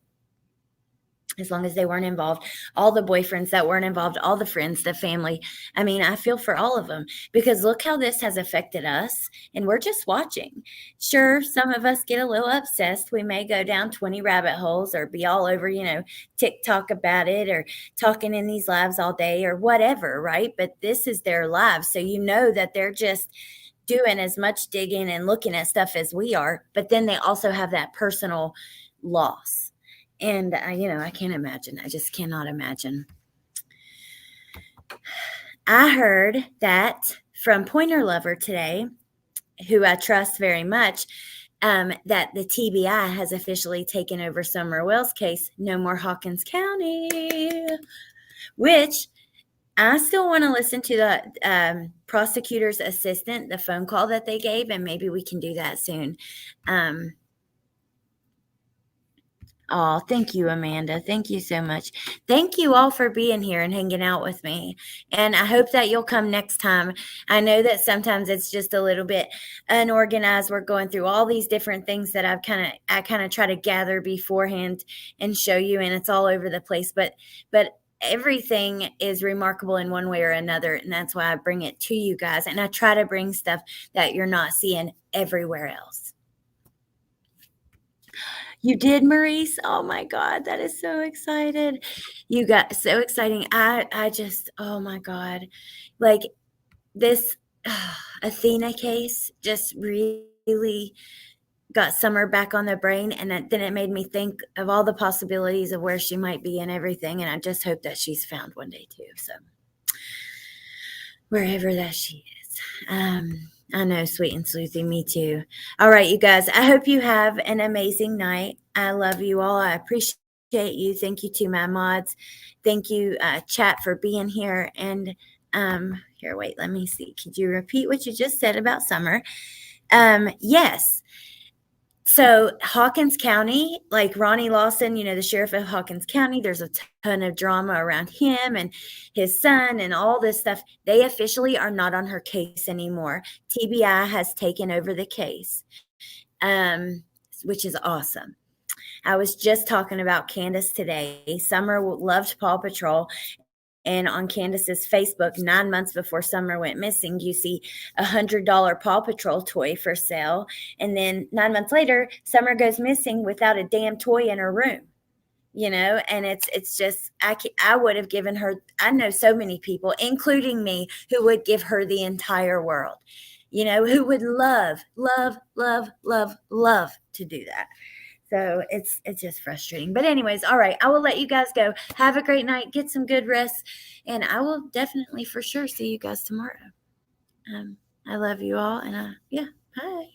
as long as they weren't involved, all the boyfriends that weren't involved, all the friends, the family. I mean, I feel for all of them, because look how this has affected us, and we're just watching. Sure, some of us get a little obsessed. We may go down 20 rabbit holes or be all over, TikTok about it, or talking in these lives all day or whatever, right? But this is their lives. So that they're just doing as much digging and looking at stuff as we are, but then they also have that personal loss. And, I can't imagine. I just cannot imagine. I heard that from Pointer Lover today, who I trust very much, that the TBI has officially taken over Summer Wells' case. No more Hawkins County, which I still want to listen to the prosecutor's assistant, the phone call that they gave, and maybe we can do that soon. Oh, thank you, Amanda. Thank you so much. Thank you all for being here and hanging out with me. And I hope that you'll come next time. I know that sometimes it's just a little bit unorganized. We're going through all these different things that I kind of try to gather beforehand and show you, and it's all over the place. But everything is remarkable in one way or another, and that's why I bring it to you guys. And I try to bring stuff that you're not seeing everywhere else. You did, Maurice? Oh my God, that is so excited. You got so exciting. I just, oh my God. Like this Athena case just really got Summer back on the brain. And then it made me think of all the possibilities of where she might be and everything. And I just hope that she's found one day too. So wherever that she is. I know, sweet and sleuthy, me too. All right, you guys, I hope you have an amazing night. I love you all. I appreciate you. Thank you to my mods. Thank you, chat, for being here. And here, wait, let me see. Could you repeat what you just said about Summer? Yes. So Hawkins County, like Ronnie Lawson, the sheriff of Hawkins County, there's a ton of drama around him and his son and all this stuff. They officially are not on her case anymore. TBI has taken over the case, which is awesome. I was just talking about Candace today. Summer loved Paw Patrol, And on Candace's Facebook, 9 months before Summer went missing, you see $100 Paw Patrol toy for sale. And then 9 months later, Summer goes missing without a damn toy in her room. And it's just, I would have given her, I know so many people, including me, who would give her the entire world, who would love to do that. So it's just frustrating. But anyways, all right, I will let you guys go. Have a great night. Get some good rest. And I will definitely for sure see you guys tomorrow. I love you all. And yeah, bye.